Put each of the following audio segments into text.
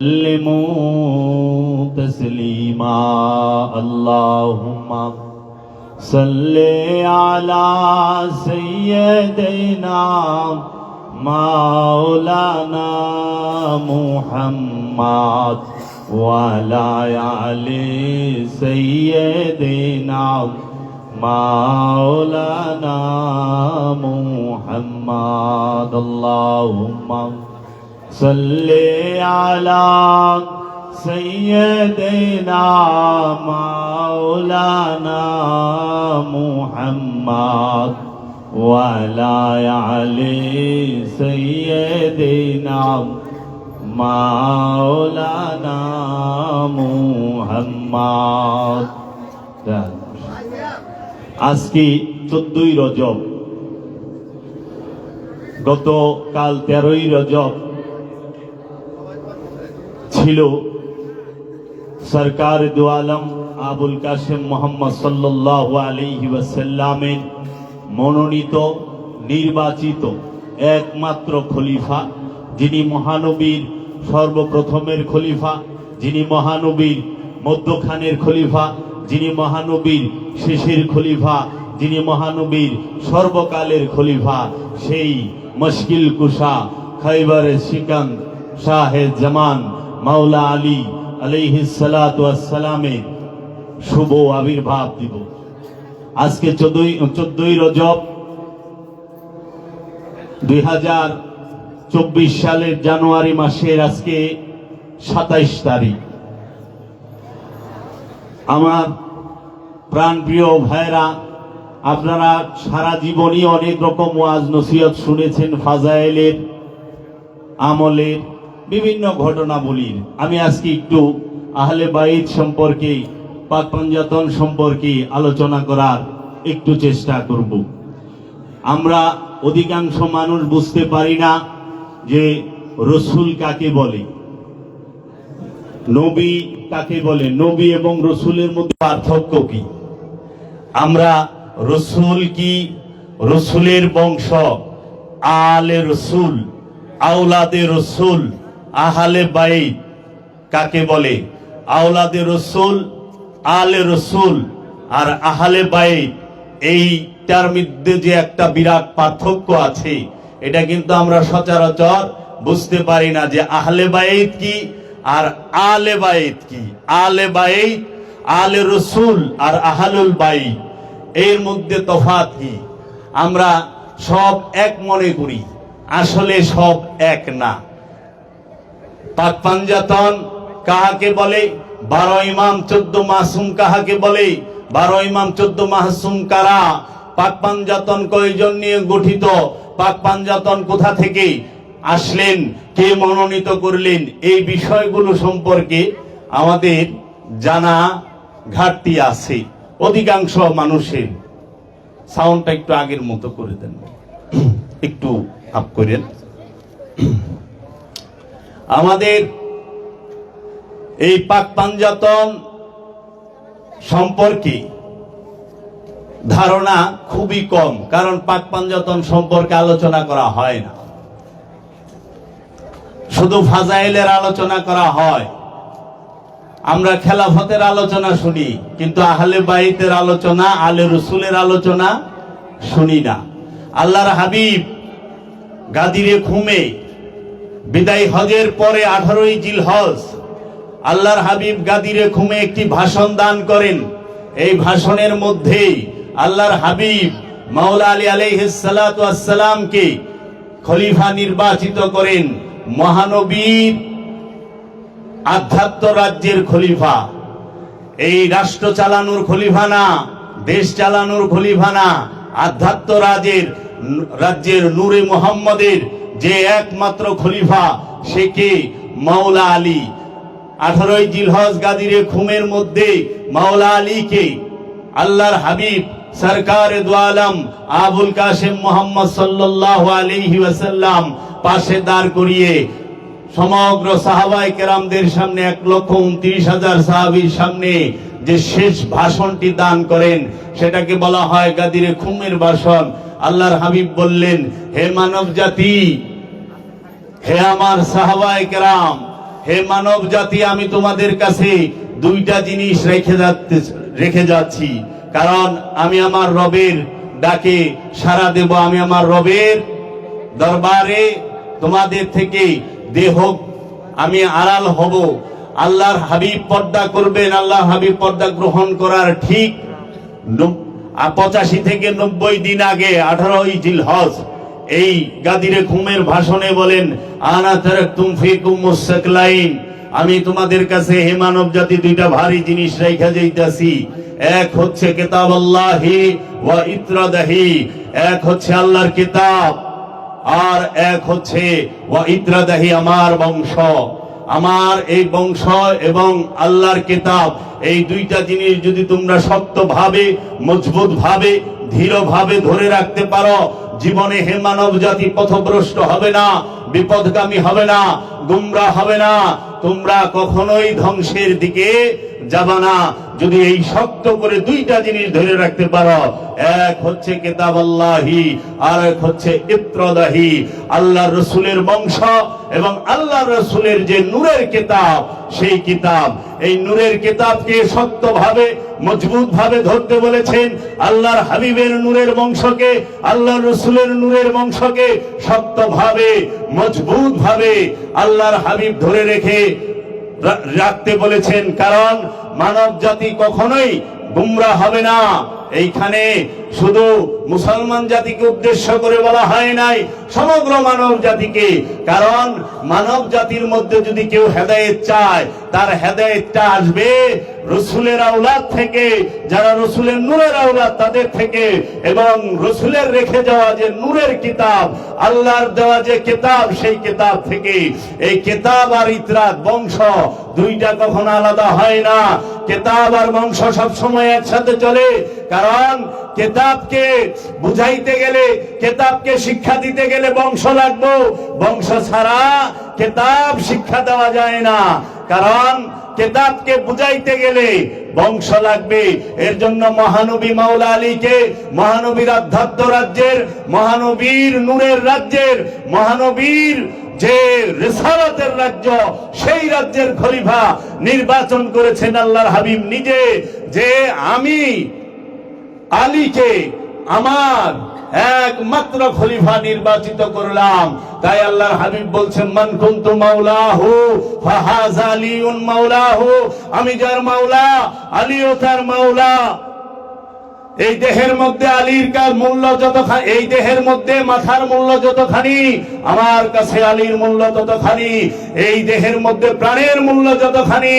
سلموا تسليما اللهم صل على سيدنا مولانا محمد وعلى آل سيدنا مولانا محمد اللهم صل على سيدنا مولانا محمد وعلى آل سيدنا مولانا محمد আজকে 14ই রজব গতকাল 13ই রজব ছিল সরকার দু আলম আবুল কাসেম মোহাম্মদ সাল্লাল্লাহু আলাইহি ওয়াসাল্লামের মনোনীত নির্বাচিত একমাত্র খলিফা, যিনি মহানবীর সর্বপ্রথমের খলিফা, যিনি মহানবীর মধ্যখানের খলিফা, যিনি মহানবীর শেষের খলিফা, যিনি মহানবীর সর্বকালের খলিফা, সেই মুশকিল কুশা খাইবারে সিকান শাহে জামান মাওলা আলী আলাইহিস সালাতু ওয়াস সালামের শুভ আবির্ভাব দিবস। আজকে 14ই রজব 2024 সালের জানুয়ারি মাসের আজকে 27 তারিখ। আমার প্রাণপ্রিয় ভাইরা, আপনারা সারা জীবনই অনেক রকম ওয়াজ নসিহত শুনেছেন, ফাজাইলের আমলের বিভিন্ন ঘটনাবলীর। আমি আজকে একটু আহলে বাইত সম্পর্কে, পাক পাঞ্জাতন সম্পর্কে আলোচনা করার একটু চেষ্টা করব। আমরা অধিকাংশ মানুষ বুঝতে পারি না যে রসুল কাকে বলে, নবী কাকে বলে, নবী এবং রসুলের মধ্যে পার্থক্য কি। আমরা রসুল কি, রসুলের বংশ, আলে রসুল, আওলাদে রসুল, আহলে বাইত কাকে বলে, আওলাদে রসুল, আলে রসুল আর আহলে বাইত, এইটার মধ্যে যে একটা বিরাট পার্থক্য আছে, এটা কিন্তু আমরা সচরাচর বুঝতে পারি না যে আহলে বাইত কি আর আলে বাইত কি। আলে বাইত, আলে রসুল আর আহলুল বাইত, এর মধ্যে তফাৎ কি। আমরা সব এক মনে করি, আসলে সব এক না। পাক পাঞ্জাতন কাহাকে বলে, 12 ইমাম 14 মাসুম কাহাকে বলে, 12 ইমাম 14 মাসুম কারা, পাক পাঞ্জাতন কয়জন নিয়ে গঠিত, পাক পাঞ্জাতন কোথা থেকে আসলেন, কে মনোনীত করলেন, এই বিষয়গুলো সম্পর্কে আমাদের জানা ঘাটতি আছে অধিকাংশ মানুষের। সাউন্ডটা একটু আগের মতো করে দেন, একটু আপ করেন। আমাদের এই পাক পাঞ্জাতন সম্পর্কে ধারণা খুবই কম, কারণ পাক পাঞ্জাতন সম্পর্কে আলোচনা করা হয় না, শুধু ফাজাইলের আলোচনা করা হয়। আমরা খেলাফতের আলোচনা শুনি, কিন্তু আহলে বাইতের আলোচনা, আলে রসুলের আলোচনা শুনি না। আল্লাহর হাবিব গাদিরে খুমে বিদায় হজের পরে 18ই জিলহজ আল্লাহর হাবিব গাদিরে খুমে একটি ভাষণ দান করেন। এই ভাষণের মধ্যে আল্লাহর হাবিব মাওলা আলী আলাইহিস সালাতু ওয়াস সালামকে খলিফা নির্বাচিত করেন, মহানবীর আধ্যাত্ম রাজ্যের খলিফা। এই রাষ্ট্র চালানোর খলিফা না, দেশ চালানোর খলিফা না, আধ্যাত্ম রাজ্যের নূরে মুহাম্মদের যে একমাত্র খলিফা, সে কে? মাওলা আলী। 18ই জিলহজ গাদিরে খুমের মধ্যে মাওলা আলীকে আল্লাহর হাবিব সরকার দু আলম আবুল কাসেম মোহাম্মদ সাল্লাল্লাহু আলাইহি ওয়াসাল্লাম পাশে দাঁড় করিয়ে সমগ্র সাহাবায়ে কেরামদের সামনে 1,29,000 সাহাবীর সামনে যে শেষ ভাষণটি দান করেন, সেটাকে বলা হয় গাদিরে খুমের ভাষণ। আল্লাহর হাবিব বললেন, হে মানব জাতি, হে আমার সাহাবায়ে কেরাম, হে মানব জাতি, আমি তোমাদের কাছে দুইটা জিনিস রেখে যাচ্ছি, কারণ আমি আমার রবের ডাকে সাড়া দেব। আমি আমার রবের দরবারে তোমাদের থেকে দেহ আমি আড়াল হব। আল্লাহর হাবিব পর্দা করবেন। আল্লাহর হাবিব পর্দা গ্রহণ করার ঠিক 85 থেকে 90 দিন আগে 18ই জিলহজ এই গাদিরে খুমের ভাষণে বলেন, আনা তারাকতুম ফিকুম মুসাকলাইন, আমি তোমাদের কাছে হে মানব জাতি দুইটা ভারী জিনিস রেখে যাইতাছি। এক হচ্ছে কিতাবাল্লাহি ওয়া ইত্রাদাহি, এক হচ্ছে আল্লাহর কিতাব, আর এক হচ্ছে ওয়া ইত্রাদাহি আমার বংশ। আমার এই বংশ এবং আল্লাহর কিতাব, এই দুইটা জিনিস যদি তোমরা শক্তভাবে, মজবুতভাবে, দৃঢ়ভাবে ধরে রাখতে পারো, জীবনে হে মানব জাতি পথভ্রষ্ট হবে না, বিপদগামী হবে না, গুমরা হবে না, তোমরা কখনোই ধ্বংসের দিকে যাবে না। যদি এই শক্ত করে দুইটা জিনিস ধরে রাখতে পারো, এক হচ্ছে কিতাবাল্লাহি আর এক হচ্ছে ইত্রাদাহি, আল্লাহর রাসূলের বংশ এবং আল্লাহর রাসূলের যে নূরের কিতাব, সেই কিতাব, এই নূরের কিতাবকে শক্তভাবে, মজবুতভাবে ধরতে বলেছেন। আল্লাহর হাবিবের নূরের বংশকে, আল্লাহর রাসূলের নূরের বংশকে শক্তভাবে, মজবুতভাবে আল্লাহর হাবিব ধরে রেখে রাখতে বলেছেন, কারণ মানব জাতি কখনোই গুমরাহ হবে না। এইখানে শুধু মুসলমান জাতিকে উদ্দেশ্য করে বলা হয় নাই, সমগ্র মানব জাতিকে। কারণ মানব জাতির মধ্যে যদি কেউ হেদায়েত চায়, তার হেদায়েতটা আসবে রসুলের আওলাদ থেকে, যারা রসুলের নূরের আওলাদ তাদের থেকে, এবং রসুলের রেখে যাওয়া যে নূরের কিতাব, আল্লাহর দেওয়া যে কিতাব, সেই কিতাব থেকে। এই কিতাব আর ইতরাত বংশ দুইটা কখনো আলাদা হয় না। কিতাব আর বংশ সব সময় একসাথে চলে, কারণ কিতাবকে বুঝাইতে গেলে, কিতাবকে শিক্ষা দিতে গেলে বংশ লাগবে। বংশ ছাড়া কিতাব শিক্ষা দেওয়া যায় না, কারণ কিতাবকে বুঝাইতে গেলে বংশ লাগবে। এর জন্য মহানবী মাওলা আলীকে মহানবীর আধ্যাত্ম রাজ্যের, মহানবীর নূরের রাজ্যের, মহানবীর যে রিসালাতের রাজ্য, সেই রাজ্যের খলিফা নির্বাচন করেছেন আল্লাহর হাবিব নিজে, যে আমি আলীকে আমার একমাত্র খলিফা নির্বাচিত করলাম। তাই আল্লাহর হাবিব বলছেন, মান কুনতু মাওলাহু ফাহাযা আলিউন মাওলাহু, আমি যার মাওলা, আলীও তার মাওলা। এই দেহের মধ্যে আলীর মূল্য যতখানি, এই দেহের মধ্যে মাথার মূল্য যতখানি, আমার কাছে আলীর মূল্য ততখানি। এই দেহের মধ্যে প্রাণের মূল্য যতখানি,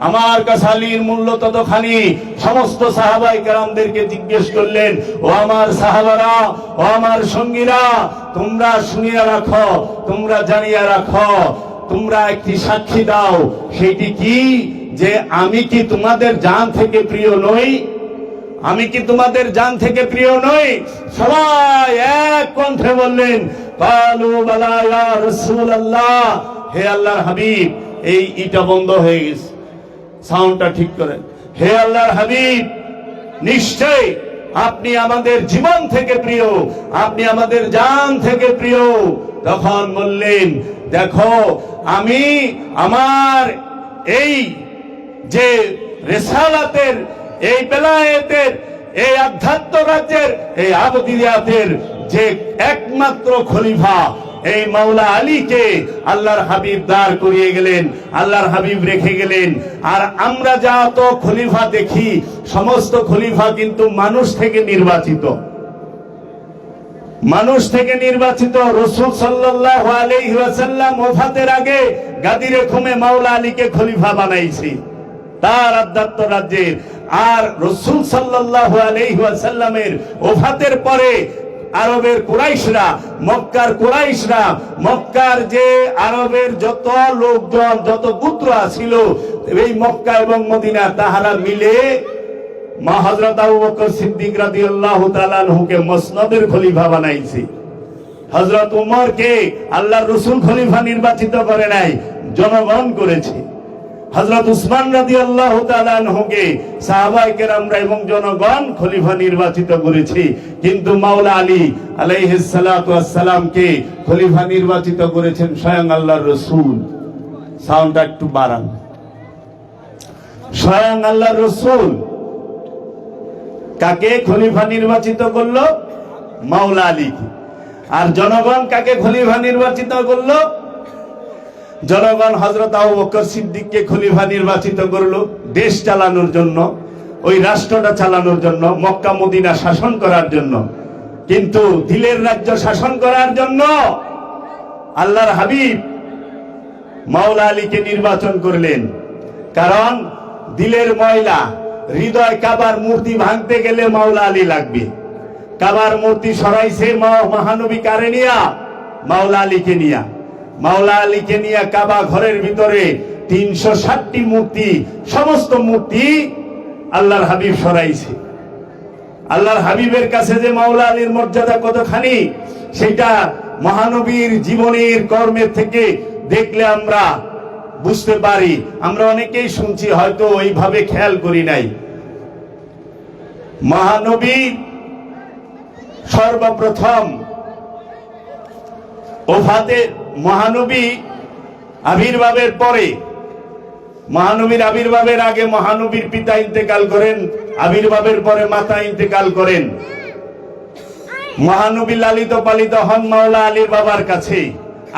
আমার কাছে আলীর মূল্য ততখানি। সমস্ত সাহাবায়ে কেরামদেরকে জিজ্ঞেস করলেন, ও আমার সাহাবারা, ও আমার সঙ্গীরা, তোমরা শুনিয়া রাখো, তোমরা জানিয়া রাখো, তোমরা একটি সাক্ষী দাও। সেটি কি? যে আমি কি তোমাদের জান থেকে প্রিয় নই? আমি কি তোমাদের জান থেকে প্রিয় নই? সবাই এক কণ্ঠে বললেন, কালু বালা ইয়া রাসূলুল্লাহ, হে আল্লাহর হাবিব। এই ইটা বন্ধ হয়ে গেছে, সাউন্ডটা ঠিক করেন। হে আল্লাহর হাবিব, নিশ্চয় আপনি আমাদের জীবন থেকে প্রিয়, আপনি আমাদের জান থেকে প্রিয়। তখন বললেন, দেখো, আমি আমার এই যে রিসালাতের, এই বেলায়েতের, এই আধ্যাত্ম রাজ্যের, এই আবদিয়াতের যে একমাত্র খলিফা, এই মাওলা আলীকে আল্লাহর হাবিব দাঁড় করিয়ে গেলেন, আল্লাহর হাবিব রেখে গেলেন। আর আমরা যা তো খলিফা দেখি, সমস্ত খলিফা কিন্তু মানুষ থেকে নির্বাচিত, মানুষ থেকে নির্বাচিত। রাসূল সাল্লাল্লাহু আলাইহি ওয়াসাল্লাম ওফাতের আগে গাদিরে খুমে মাওলা আলীকে খলিফা বানাইছি তার আধ্যাত্ম রাজ্যের। আর রাসূল সাল্লাল্লাহু আলাইহি ওয়াসাল্লামের ওফাতের পরে আরবের কুরাইশরা, মক্কার কুরাইশরা, মক্কার যে আরবের যত লোকজন, যত গোত্র ছিল, এই মক্কা এবং মদিনা, তাহারা মিলে মা হযরত আবু বকর সিদ্দিক রাদিয়াল্লাহু তাআলা আনহুকে মসনদের খলিফা বানাইছে। হযরত উমরকে আল্লাহর রাসূল খলিফা নির্বাচিত করে নাই, জনগণ করেছে। হযরত উসমান রাদিয়াল্লাহু তাআলা আনহুকে সাহাবায়ে কেরামরা এবং জনগণ খলিফা নির্বাচিত করেছে। কিন্তু মাওলা আলী আলাইহিস সালাতু ওয়াস সালামকে খলিফা নির্বাচিত করেছেন স্বয়ং আল্লাহর রাসূল। সাউন্ডটা একটু বাড়ান। স্বয়ং আল্লাহ রসুল কাকে খলিফা নির্বাচিত করলো? মাওলা আলীকে। আর জনগণ কাকে খলিফা নির্বাচিত করলো? জনগণ হযরত আবু বকর সিদ্দিককে খলিফা নির্বাচিত করলো দেশ চালানোর জন্য, ওই রাষ্ট্রটা চালানোর জন্য, মক্কা মদিনা শাসন করার জন্য। কিন্তু দিলের রাজ্য শাসন করার জন্য আল্লাহর হাবিব মাওলা আলীকে নির্বাচন করলেন। কারণ দিলের ময়লা, হৃদয়, কাবার মূর্তি ভাঙতে গেলে মাওলা আলী লাগবে। কাবার মূর্তি সরাইছে মহানবী কারে নিয়া? মাওলা আলীকে নিয়া। মাওলা আলীকে নিয়া কাবা ঘরের ভিতরে 360টি মূর্তি, সমস্ত মূর্তি আল্লাহর হাবিব সরাইছে। আল্লাহর হাবিবের কাছে যে মাওলা আলীর মর্যাদা কতখানি, সেটা মহানবীর জীবনের কর্মের থেকে দেখলে আমরা বুঝতে পারি। আমরা অনেকেই শুনছি, হয়তো ওইভাবে খেয়াল করি নাই। মহানবী সর্বপ্রথম ওফাতে, মহানবী আবির্ভাবের পরে, মহানবীর আবির্ভাবের আগে মহানবীর পিতা ইন্তেকাল করেন, আবির্ভাবের পরে মাতা ইন্তেকাল করেন। মহানবী লালিত পালিত হন মাওলা আলীর বাবার কাছে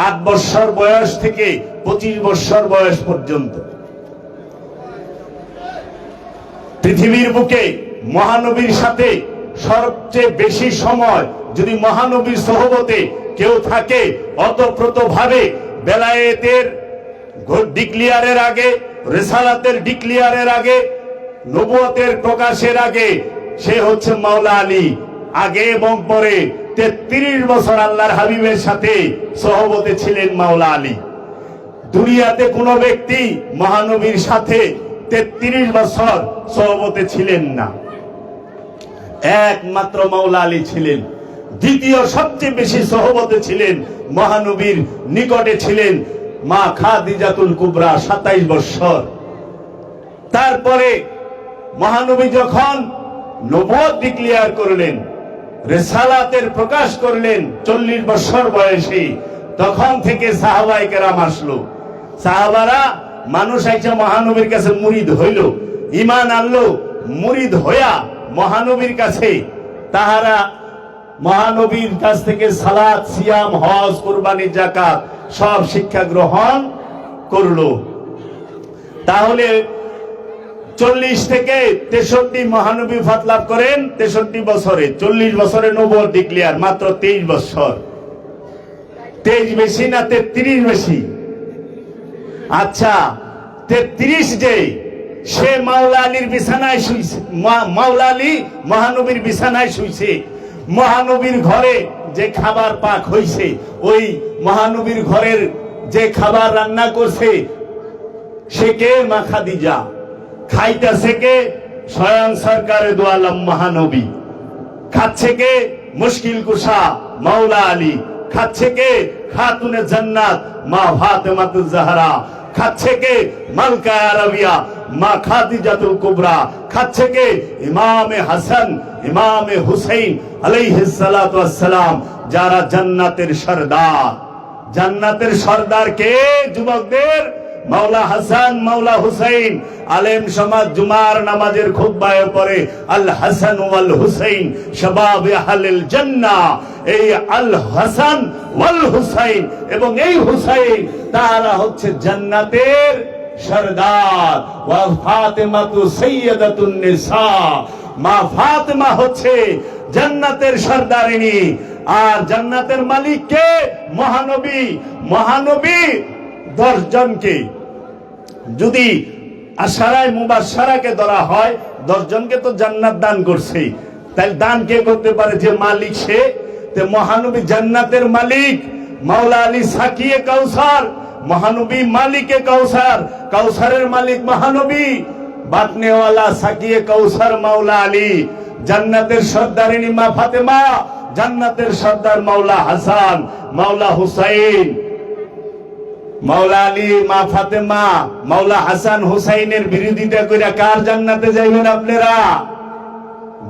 8 বছর বয়স থেকে 25 বছর বয়স পর্যন্ত। পৃথিবীর বুকে মহানবীর সাথে সবচেয়ে বেশি সময় যদি মহানবীর সোহবতে কেউ থাকে, অতপ্রত ভাবে বেলায়েতের ডিক্লিয়ারের আগে, রিসালাতের ডিক্লিয়ারের আগে, নবুয়তের প্রকাশের আগে, সে হচ্ছে মাওলা আলী। আগে এবং পরে 33 বছর আল্লাহর হাবিবের সাথে সোহবতে ছিলেন মাওলা আলী। দুনিয়াতে কোনো ব্যক্তি মহানবীর সাথে 33 বছর সোহবতে ছিলেন না, একমাত্র মাওলা আলী ছিলেন। দ্বিতীয় সবচেয়ে বেশি সোহবতে ছিলেন, মহানবীর নিকটে ছিলেন মা খাদিজাতুল কুবরা 27 বছর। তারপরে মহানবী যখন নবুয়ত ডিক্লেয়ার করলেন, রিসালাতের প্রকাশ করলেন 40 বছর বয়সে, তখন থেকে সাহাবায়ে কেরাম আসলো। সাহাবারা মানুষ আইসা মহানবীর কাছে মুরিদ হইল, ঈমান আনলো, মুরিদ হইয়া মহানবীর কাছে তাহারা মহানবীর কাছ থেকে সালাত, সিয়াম, হজ, কুরবানি, যাকাত সব শিক্ষা গ্রহণ করলো। তাহলে 40 থেকে 63 মহানবী ওফাত লাভ করেন 63 বছরে। 40 বছরে নবুয়ত ডিক্লেয়ার, মাত্র 23 বছর। 23 বেশি না 33 বেশি? আচ্ছা, 33 যে সে মাওলা আলীর বিছানায় শুইছে, মাওলা আলী মহানবীর বিছানায় শুইছে। মহানবীর ঘরে যে খাবার পাক হইছে, ওই মহানবীর ঘরের যে খাবার রান্না করছে সে কে? মা খাদিজা। খাইতেছে কে? স্বয়ং সরকারে দু আলম মহানবী। খাচ্ছে কে? মুশকিল কুশা মাওলা আলী। খাচ্ছে কে? খাতুনে জান্নাত মা ফাতেমাতুজ জাহরা। খাচ্ছে কে? মালকা আরবিয়া মা খাদিজাতুল কুবরা। খাচ্ছে কে? ইমামে হাসান, ইমামে হুসাইন আলাইহিস সালাতু ওয়াস সালাম, যারা জান্নাতের সরদার। জান্নাতের সরদার কে? যুবকদের মাওলা হাসান, মাওলা হুসাইন। আলেম সমাজ জুমার নামাজের খুতবায় পড়ে আল হাসান ওয়াল হুসাইন শাবাব আহলিল জান্নাহ। এই আল হাসান ওয়াল হুসাইন এবং এই হুসাইন তারা হচ্ছে জান্নাতের সরদার। ওয়া ফাতেমাতু সাইয়্যিদাতুন নিসা, মা ফাতেমা হচ্ছে জান্নাতের সরদারিনী। আর জান্নাতের মালিক কে? মহানবী। মহানবী 10 জনকে যদি আশারায়ে মুবাশশারাকে ধরা হয়, 10 জনকে তো জান্নাত দান করছে। তাই দান কে করতে পারে? যে মালিক সে। তে মহানবী জান্নাতের মালিক। মাওলা আলী সাকিয়ে কাউসার, মহানবী মালিকে কাউসার। কাউসারের মালিক মহানবী, বাটনেওয়ালা সাকিয়ে কাউসার মাওলা আলী। জান্নাতের সরদারিনী মা ফাতেমা, জান্নাতের সর্দার মাওলা হাসান, মাওলা হুসাইন। মাওলা আলী, মা ফাতেমা, মাওলা হাসান হুসাইনের বিরোধিতা কইরা কার জান্নাতে যাইবেন আপনারা?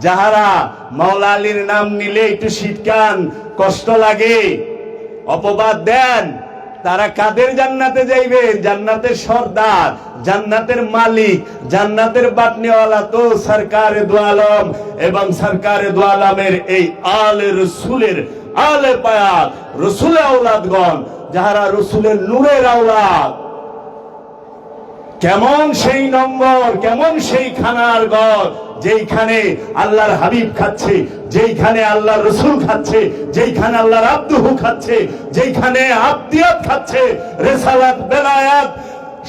যাহারা মাওলা আলীর নাম নিলে একটু শীতকান কষ্ট লাগে, অপবাদ দেন, তারা কাদের জান্নাতে যাইবে? জান্নাতের সর্দার, জান্নাতের মালিক, জান্নাতের বাটনিওয়ালা তো সরকারে দু আলম এবং সরকারে দু আলমের এই আলে রসুলের আলে পায়াত রসুলের আওলাদগণ, যাহারা রসুলের নূরের আওলাদ। কেমন সেই নম্বর, কেমন সেই খানার ঘর যেইখানে আল্লাহর হাবিব খাচ্ছে, যেইখানে আল্লাহর রসুল খাচ্ছে, যেইখানে আল্লাহর আব্দুহু খাচ্ছে, যেইখানে আব্দিয়াত খাচ্ছে, রেসালাত, বেলায়াত,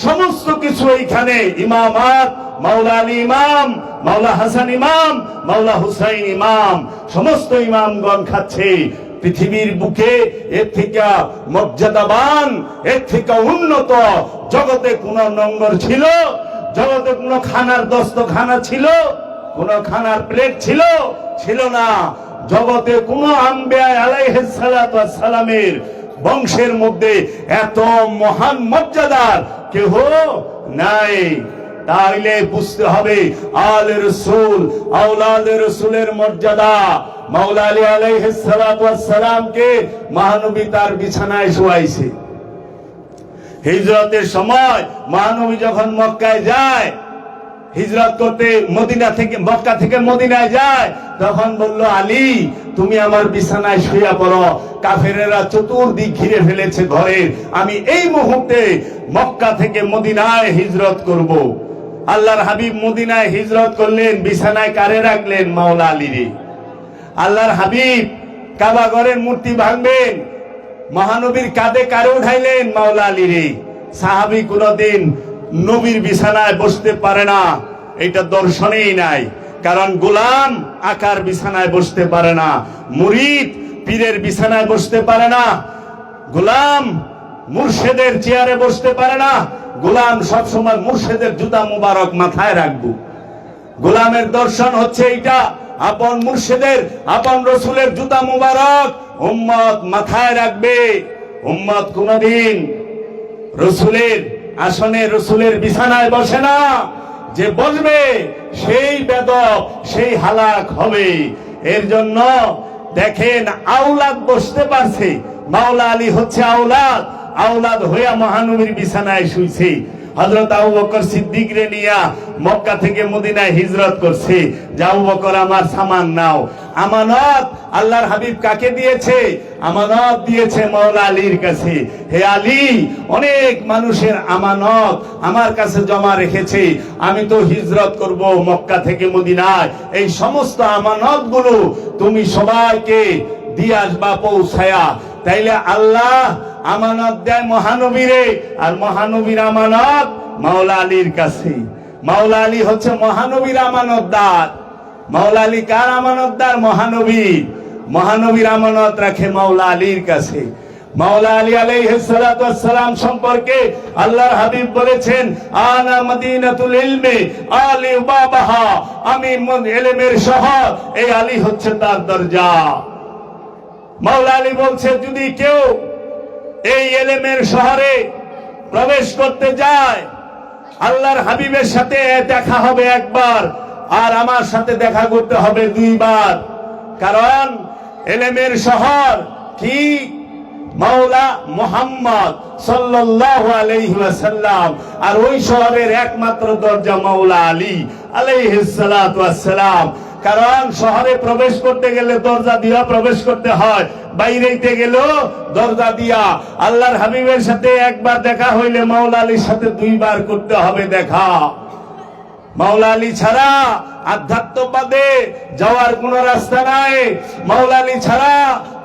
সমস্ত কিছু এইখানে। ইমামাত, মাওলা আলী ইমাম, মাওলা হাসান ইমাম, মাওলা হুসাইন ইমাম, সমস্ত ইমামগণ খাচ্ছে। পৃথিবীর বুকে এর থেকে মর্যাদাবান, এর থেকে উন্নত জগতে কোন নম্বর ছিল? জগতে কোন খানার দস্তখানা ছিল? কোন খানার প্লেট ছিল? ছিল না। জগতে কোন আম্বিয়া আলাইহিস সালাতু ওয়াস সালামের বংশের মধ্যে এত মহান মর্যাদার কেহ নাই। তাইলে বুঝতে হবে আলে রসুল, আওলাদে রসুলের মর্যাদা। মাওলা আলী আলাইহিস সালাতু ওয়াস সালামকে মহানবী তার বিছানায় শোয়াইছে। হিজরতের সময় মহানবী যখন মক্কায় যায়, হিজরত করতে মদিনা থেকে, মক্কা থেকে মদিনায় যায়, তখন বলল, আলী তুমি আমার বিছানায় শুয়ে পড়ো, কাফেরেরা চতুর্দিক ঘিরে ফেলেছে ঘরের, আমি এই মুহূর্তে মক্কা থেকে মদিনায় হিজরত করব। আল্লাহর হাবিব মদিনায় হিজরত করলেন, বিছানায় কারে রাখলেন? মাওলা আলীরে। আল্লাহর হাবিব কাবা ঘরের মূর্তি ভাঙবেন, মহানবীর কাঁধে কারে উঠাইলেন? মাওলা আলীরে। সাহাবী কোনদিন নবীর বিছানায় বসতে পারে না, এটা দর্শনেই নাই। কারণ গোলাম আকার বিছানায় বসতে পারে না, মুরিদ পীরের বিছানায় বসতে পারে না, গোলাম মুর্শেদের চেয়ারে বসতে পারে না। গোলাম সবসময় মুর্শেদের জুতা মুবারক মাথায় রাখবো। গোলামের দর্শন হচ্ছে এইটা, আপন মুর্শেদের, আপন রসুলের জুতা মুবারক উম্মত মাথায় রাখবে। উম্মত কোনদিন রসুলের আসনে, রসুলের বিছানায় বসে না। যে বসবে সেই বেদক, সেই হালাক হবে। এর জন্য দেখেন আওলাদ বসতে পারছে, মাওলা আলী হচ্ছে আওলাদ, আওলাদ হইয়া মহানবীর বিছানায় শুইছে। হযরত আবু বকর সিদ্দিক রে নিয়া মক্কা থেকে মদিনায় হিজরত করছে, যে আবু বকর আমার সামান নাও। আমানত আল্লাহর হাবিব কাকে দিয়েছে? আমানত দিয়েছে মাওলা আলীর কাছে। হে আলী, অনেক মানুষের আমানত আমার কাছে জমা রেখেছে, আমি তো হিজরত করব মক্কা থেকে মদিনায়, এই সমস্ত আমানত গুলো তুমি সবাইকে দিয়ে আসবা পৌঁছায়া। তাইলে আল্লাহ আমানত দেয় মহানবীরে, আর মহানবীর আমানত মাওলা আলীর কাছে। মাওলা আলী হচ্ছে মহানবীর আমানতদার। মাওলা আলী কার আমানতদার? মহানবীর। মহানবীর আমানত রাখে মাওলা আলীর কাছে। মাওলা আলী আলাইহিস সালাতু ওয়াস সালাম সম্পর্কে আল্লাহর হাবিব বলেছেন, আনা মদিনাতুল ইলমি আলী বাবাহা, আমি ইলমের শহর, এই আলী হচ্ছে তার দরজা। মাওলা আলী বলছে, যদি কেউ এই ইলমের শহরে প্রবেশ করতে যায়, আল্লাহর হাবিবের সাথে দেখা হবে একবার, আর আমার সাথে দেখা করতে হবে দুইবার। কারণ ইলমের শহর কি? মাওলা মুহাম্মদ সাল্লাল্লাহু আলাইহি ওয়াসাল্লাম, আর ওই শহরের একমাত্র দরজা মাওলা আলী আলাইহিস সালাতু ওয়াস সালাম। কারণ শহরে প্রবেশ করতে গেলে দরজা দিয়া প্রবেশ করতে হয়, বাইরেতে গেলেও দরজা দিয়া। আল্লাহর হাবিবের সাথে একবার দেখা হইলে মাওলা আলীর সাথে দুইবার করতে হবে দেখা। মাওলা আলী ছাড়া আধ্যাত্মবাদে যাওয়ার কোন রাস্তা নাই। মাওলা আলী ছাড়া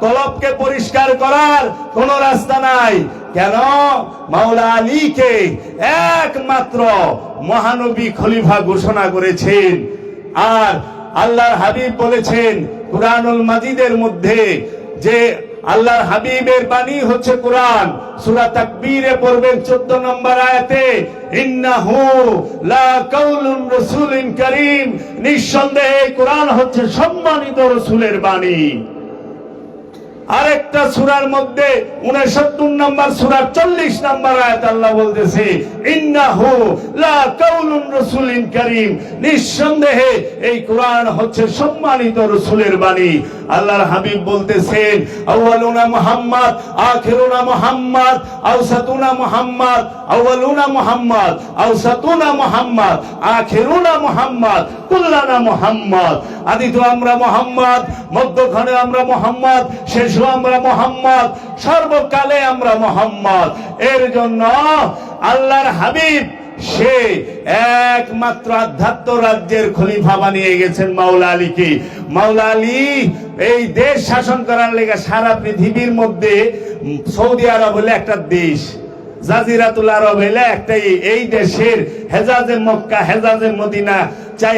কলবকে পরিষ্কার করার কোন রাস্তা নাই। কেন? মাওলা আলীকে একমাত্র মহানবী খলিফা ঘোষণা করেছেন। আর আল্লাহর হাবিব বলেছেন কুরআনুল মাজিদের মধ্যে যে আল্লাহর হাবিবের বাণী হচ্ছে কোরআন। সূরা তাকবীরে পড়বেন 14 নম্বর আয়াতে, ইন্নাহু লা কাউলুন রাসূলিন কারীম, নিঃসন্দেহে কোরআন হচ্ছে সম্মানিত রাসূলের বাণী। আরেকটা সূরার মধ্যে 69 নম্বর সূরা 40 নম্বর আয়াত আল্লাহ বলতেছে ইন্নাহু লা কাউলুন রাসূলিন কারীম, নিঃসন্দেহে এই কোরআন হচ্ছে সম্মানিত রাসূলের বাণী। আল্লাহর হাবিব বলতেছেন আউয়ালুনা মুহাম্মদ আখিরুনা মুহাম্মদ আওসাতুনা মুহাম্মদ, আউয়ালুনা মুহাম্মদ আওসাতুনা মুহাম্মদ আখিরুনা মুহাম্মদ কুল্লানা মুহাম্মদ। আদি তো আমরা মুহাম্মদ, মধ্যখানে আমরা মুহাম্মদ, শেষও আমরা মুহাম্মদ, সর্বকালে আমরা মুহাম্মদ। এর জন্য আল্লাহর হাবিব সে একমাত্র আধ্যাত্ম রাজ্যের খলিফা বানিয়ে গেছেন মাওলা আলীকে। মাওলা আলী এই দেশ শাসন করার লেগে সারা পৃথিবীর মধ্যে সৌদি আরব হলে একটা দেশ, জাজিরাতুল আরব হলে একটাই, এই দেশের হেজাজে মক্কা, হেজাজে মদিনা, চাই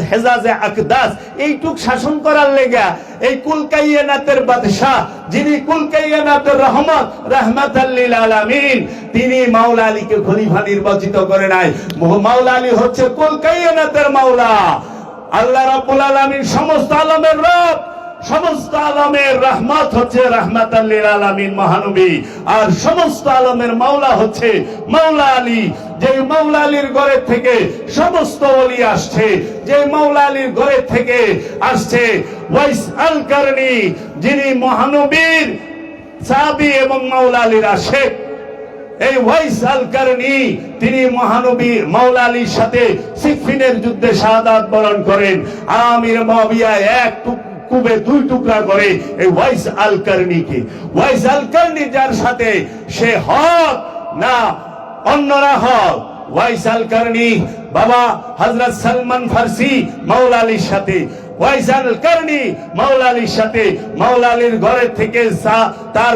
হেজাজে আকদাস, এইটুক শাসন করার লেগা এই কুলকাইয়ানাতের বাদশাহ, যিনি কুলকাইয়ানাতের রহমত রাহমাতাল লিল আলামিন, তিনি মাওলা আলীকে খলিফা নির্বাচিত করে নাই। মাওলা আলী হচ্ছে কুলকাইয়ানাতের মাওলা। আল্লাহ রাব্বুল আলামিন সমস্ত আলমের রব, সমস্ত আলমের রহমত হচ্ছে রাহমাতাল লিল আলামিন মহানবী, আর সমস্ত আলমের মাওলা হচ্ছে মাওলা আলী। যে মাওলা আলীর ঘরের থেকে সমস্ত ওলি আসছে, যে মাওলা আলীর ঘরের থেকে আসছে ওয়াইস আল কারনি, যিনি মহানবীর সাহাবী এবং মাওলা আলীর আশিক। এই ওয়াইস আল কারনি তিনি মহানবী মাওলা আলীর সাথে সিফিনের যুদ্ধে শাহাদাত বরণ করেন। আমির মুয়াবিয়া এক কুবে দুই টুকরা করে এই ওয়াইস আল কারনিকে। ওয়াইস আল কারনি যার সাথে, সে হক না অন্যরা হক। ওয়াইস আল কারনি বাবা হযরত সালমান ফারসি মাওলা আলীর সাথে, ওয়াইস আল কারনি মাওলা আলীর সাথে, মাওলা আলীর ঘরের থেকে তার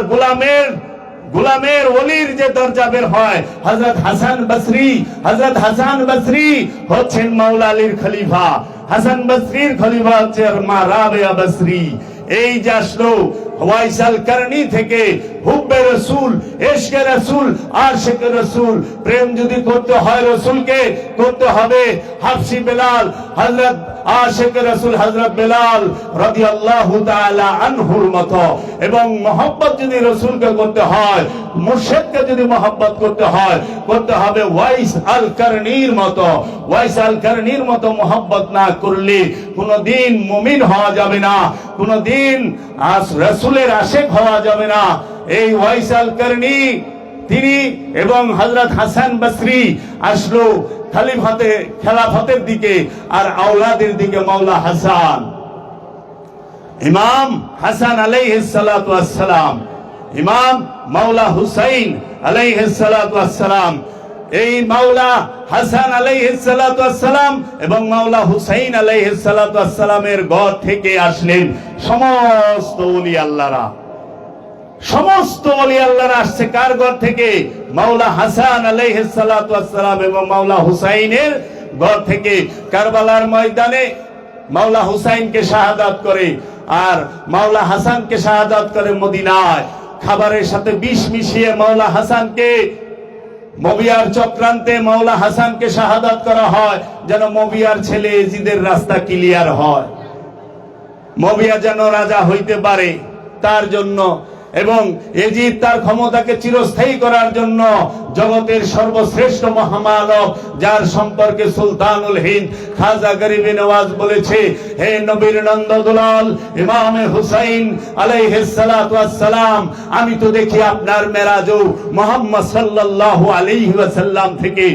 গোলামের ওলির যে দরজা বের হয়, হযরত হাসান বসরি, হযরত হাসান বসরি হচ্ছেন মাওলা আলীর খলিফা। হাসান বসরির খলিফা হচ্ছে মা রাবেয়া বসরি। এই যে আসলো ওয়াইস আল কারনি থেকে হুব্বে রাসূল, ইশকে রাসূল, আশিকে রাসূল। প্রেম যদি করতে হয় রাসূলকে, করতে হবে হাফসি বেলাল, হযরত আশিকে রাসূল হযরত বেলাল রাদিয়াল্লাহু তাআলা আনহুর মতো। এবং মহব্বত যদি রাসূলকে করতে হয়, মুর্শিদকে যদি মহব্বত করতে হয়, করতে হবে ওয়াইস আল কারনির মতো। ওয়াইস আল কারনির মতো মহব্বত না করলে কোনদিন মুমিন হওয়া যাবে না, কোনদিন রাসূলের আশিক হওয়া যাবে না। এই ওয়াইস আল কারনি তিনি এবং হযরত হাসান বসরি আসলো খেলাফতের দিকে, আর আওলাদের দিকে মাওলা হাসান, ইমাম হাসান আলাইহিস সালাতু ওয়াস সালাম, ইমাম মাওলা হুসাইন আলাইহিস সালাতু ওয়াস সালাম। এই মাওলা হাসান আলাইহিস সালাতু ওয়াস সালাম এবং মাওলা হুসাইন আলাইহিস সালাতু ওয়াস সালামের ঘর থেকে আসলেন সমস্ত ওলি আল্লাহরা। সমস্ত ওলি আল্লাহরা আসছে কার ঘর থেকে? মাওলা হাসান আলাইহিস সালাতু ওয়াস সালাম এবং মাওলা হুসাইনের ঘর থেকে। কারবালার ময়দানে মাওলা হুসাইনকে শাহাদাত করে, আর মাওলা হাসানকে শাহাদাত করে মদিনায়। খাবারের সাথে বিষ মিশিয়ে মাওলা হাসানকে, মবিয়ার চক্রান্তে মাওলা হাসানকে শাহাদাত করা হয়, যেন মবিয়ার ছেলে এজিদের রাস্তা ক্লিয়ার হয়, মবিয়া যেন রাজা হইতে পারে তার জন্য। এবং এজিদ তার ক্ষমতাকে চিরস্থায়ী করার জন্য জগতের সর্বশ্রেষ্ঠ মহামানব, যার সম্পর্কে সুলতানুল হিন্দ খাজা গরিবে নওয়াজ বলেছে, হে নবীর নন্দদুলাল ইমামে হুসাইন আলাইহিস সালাতু ওয়াস সালাম, আমি তো দেখি আপনার মেরাজও মুহাম্মদ সাল্লাল্লাহু আলাইহি ওয়াসাল্লাম থেকে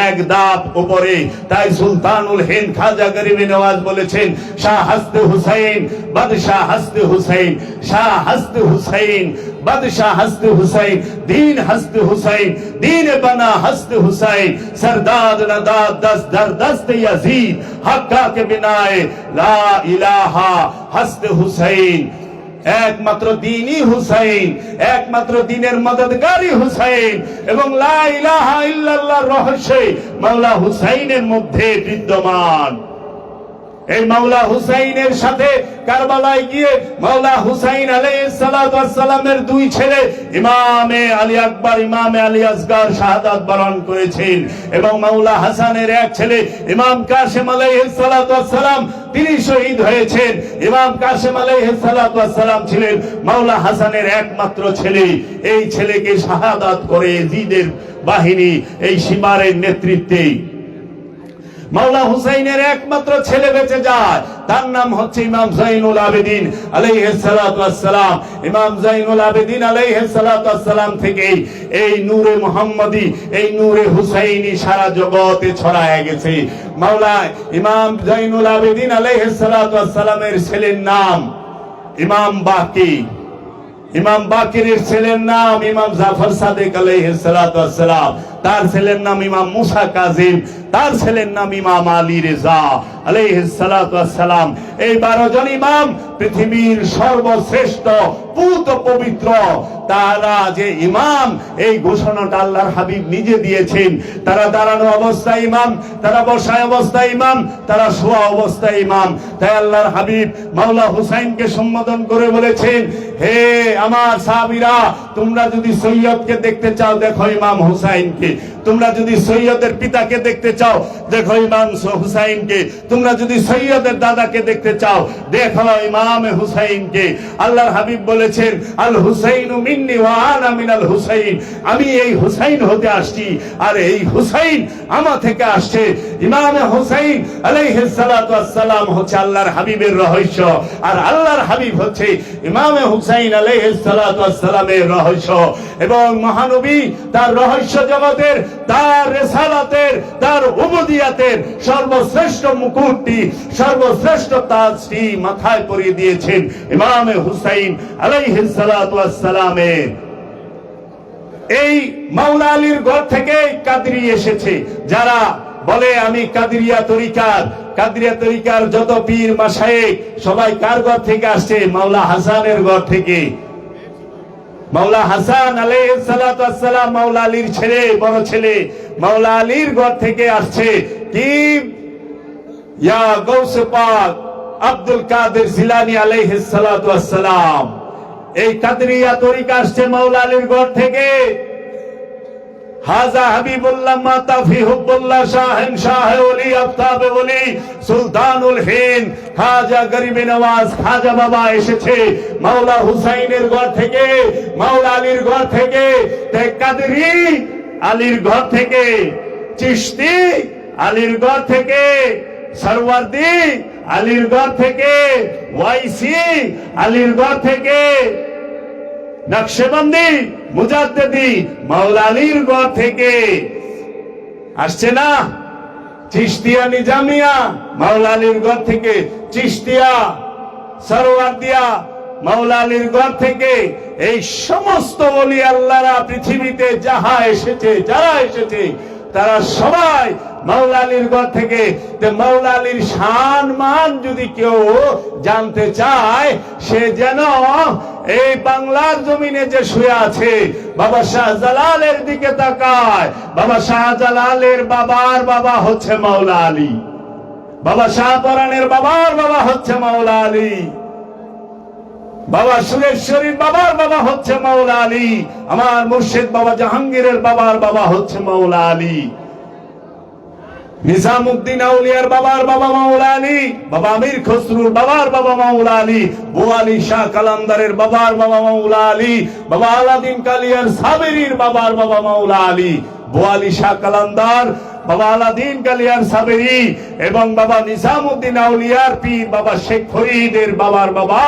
এক ধাপ উপরে। তাই সুলতানুল হিন্দ খাজা গরিবে নওয়াজ বলেছেন, শাহ হাসতে হুসাইন, বাদশাহ হাসতে হুসাইন, শাহ হাসতে হুসাইন, বাদশাহ হাসতে হুসাইন, দীন হাসতে হুসাইন, दीन बना हस्त हुसैन, सरदाद नदाद दस दर दस्त यजीद, हक्का के बिनाए ला इलाहा हस्त हुसैन। একমাত্র দ্বীনই হুসাইন, একমাত্র দ্বীনের মদদগারী হুসাইন, এবং লা ইলাহা ইল্লাল্লাহর রহস্য মাওলা হুসাইনের মধ্যে বিদ্যমান। এই মাওলা হুসাইনের সাথে কারবালায় গিয়ে মাওলা হুসাইন আলাইহিস সালাতু ওয়াস সালামের দুই ছেলে ইমামে আলী আকবর, ইমামে আলী আসগর শাহাদাত বরণ করেছেন, এবং মাওলা হাসানের এক ছেলে ইমাম কাসেম আলাইহিস সালাতু ওয়াস সালাম তিনি শহীদ হয়েছেন। ইমাম কাসেম আলাইহিস সালাতু ওয়াস সালাম ছিলেন মাওলা হাসানের একমাত্র ছেলে। এই ছেলেকে শাহাদাত করে ইয়াজিদের বাহিনী এই সীমারের নেতৃত্বে মাওলা হুসাইনের একমাত্র ছেলে বেঁচে যায়, তার নাম হচ্ছে ইমাম জাইনুল আবেদিন আলাইহিস সালাতু ওয়াস সালাম। ইমাম জাইনুল আবেদিন আলাইহিস সালাতু ওয়াস সালাম থেকে এই নূরে মুহাম্মদী, এই নূরে হুসাইনি সারা জগতে ছড়ায় গেছে। মাওলা ইমাম জাইনুল আবেদিন আলাইহিস সালাতু ওয়াস সালামের ছেলের নাম ইমাম বাকি। ইমাম বাকিরের ছেলের নাম ইমাম জাফর সাদেক আলাইহিস সালাতু ওয়াস সালাম। তার ছেলের নাম ইমাম মুসা কাজিম, তার ছেলের নাম ইমাম আলী রেজা আলাইহিস সালাতু ওয়াস সালাম। এই 12 জন ইমাম পৃথিবীর সর্বশ্রেষ্ঠ পুত পবিত্র। তারা যে ইমাম, এই ঘোষণাটা আল্লাহর হাবিব নিজে দিয়েছেন। তারা দাঁড়ানো অবস্থায় ইমাম, তারা বসা অবস্থায় ইমাম, তারা শোয়া অবস্থায় ইমাম। তাই আল্লাহর হাবিব মাওলা হুসাইনকে সম্বোধন করে বলেছেন, হে আমার সাহাবীরা, তোমরা যদি সৈয়দকে দেখতে চাও দেখো ইমাম হুসাইনকে। তোমরা যদি সৈয়দের পিতাকে দেখতে চাও দেখো ইমাম হুসাইনকে। তোমরা যদি সৈয়দের দাদাকে দেখতে চাও দেখো ইমাম হুসাইনকে। আল্লাহর হাবিব বলেছেন, আল হুসাইনু মিন্নি ওয়া আনা মিনাল হুসাইন। আমি এই হুসাইন হতে আসছি আর এই হুসাইন আমা থেকে আসছে। ইমাম হুসাইন আলাইহিস সালাতু ওয়াস সালাম হচ্ছে আল্লাহর হাবিবের রহস্য, আর আল্লাহর হাবিব হচ্ছে ইমাম হুসাইন আলাইহিস সালাতু ওয়াস সালামের রহস্য। এবং মহানবী তার রহস্য জগতের, তার রিসালাতের, তার উবুদিয়াতের সর্বশ্রেষ্ঠ মুকুটটি, সর্বশ্রেষ্ঠ তাজটি মাথায় পরিয়ে দিয়েছেন ইমাম হুসাইন আলাইহিস সালাতু ওয়াস সালামের। এই মাওলা আলীর ঘর থেকে কাদরি এসেছে। যারা বলে আমি কাদরিয়া তরিকার, কাদরিয়া তরিকার যত পীর মাশায়েখ সবাই কার ঘর থেকে আসছে? মাওলা হাসানের ঘর থেকে। মাওলা হাসান আলাইহিস সালাতু ওয়াস সালাম মাওলা আলীর ছেলে, বড় ছেলে, মাওলা আলীর ঘর থেকে আসছে। কি ইয়া গৌসে পাক আব্দুল কাদের জিলানী আলাইহিস সালাতু ওয়াস সালাম। এই কাদরিয়া তরিকা আসছে মাওলা আলীর ঘর থেকে। হাজা হাবিবুল্লাহ মাতা ফি হুব্বুল্লাহ শাহেন শাহ ওলি আফতাব ওলি সুলতানুল হিন্দ খাজা গরিবে নওয়াজ খাজা বাবা এসেছে মাওলা হুসাইনের ঘর থেকে, মাওলা আলীর ঘর থেকে। তাই কাদরি আলীর ঘর থেকে, চিশতি আলীর ঘর থেকে, সরওয়ার্দি আলীর ঘর থেকে, ওয়াইসি আলীর ঘর থেকে, নকশবন্দি মুজাদ্দিদি মাওলা আলীর ঘর থেকে আসছে না। চিশতিয়া নিজামিয়া মাওলা আলীর ঘর থেকে, চিশতিয়া সরওয়ার্দিয়া মাওলা আলীর ঘর থেকে। এই সমস্ত ওলি আল্লাহরা পৃথিবীতে যাহা এসেছে, যারা এসেছে তারা সবাই মাওলা আলীর ঘর থেকে। মাওলা আলীর শান মান যদি কেউ জানতে চায়, সে যেন এই বাংলার জমিনে যে শুয়ে আছে বাবা শাহজালালের দিকে তাকায়। বাবা শাহজালালের বাবার বাবা হচ্ছে মাওলা আলী, বাবা শাহপরানের বাবার বাবা হচ্ছে মাওলা আলী, বাবা সুরেশ্বরীর বাবার বাবা হচ্ছে মাওলা আলী, আমার মুর্শিদ বাবা জাহাঙ্গীরের বাবার বাবা হচ্ছে মাওলা আলী, নিজামউদ্দিন আউলিয়ার বাবার বাবা মাওলা আলী, বাবা আমির খসরুর বাবার বাবা মাওলা আলী, বোয়ালি শাহ কালান্দারের বাবার বাবা মাওলা আলী, বাবা আলাদিন কালিয়ার সাবেরির বাবার বাবা মাওলা আলী। বোয়ালি শাহ কালান্দার, বাবা আলাদিন কালিয়ার সাবেরি এবং বাবা নিজামউদ্দিন আউলিয়ার পীর বাবা শেখ ফরিদের বাবার বাবা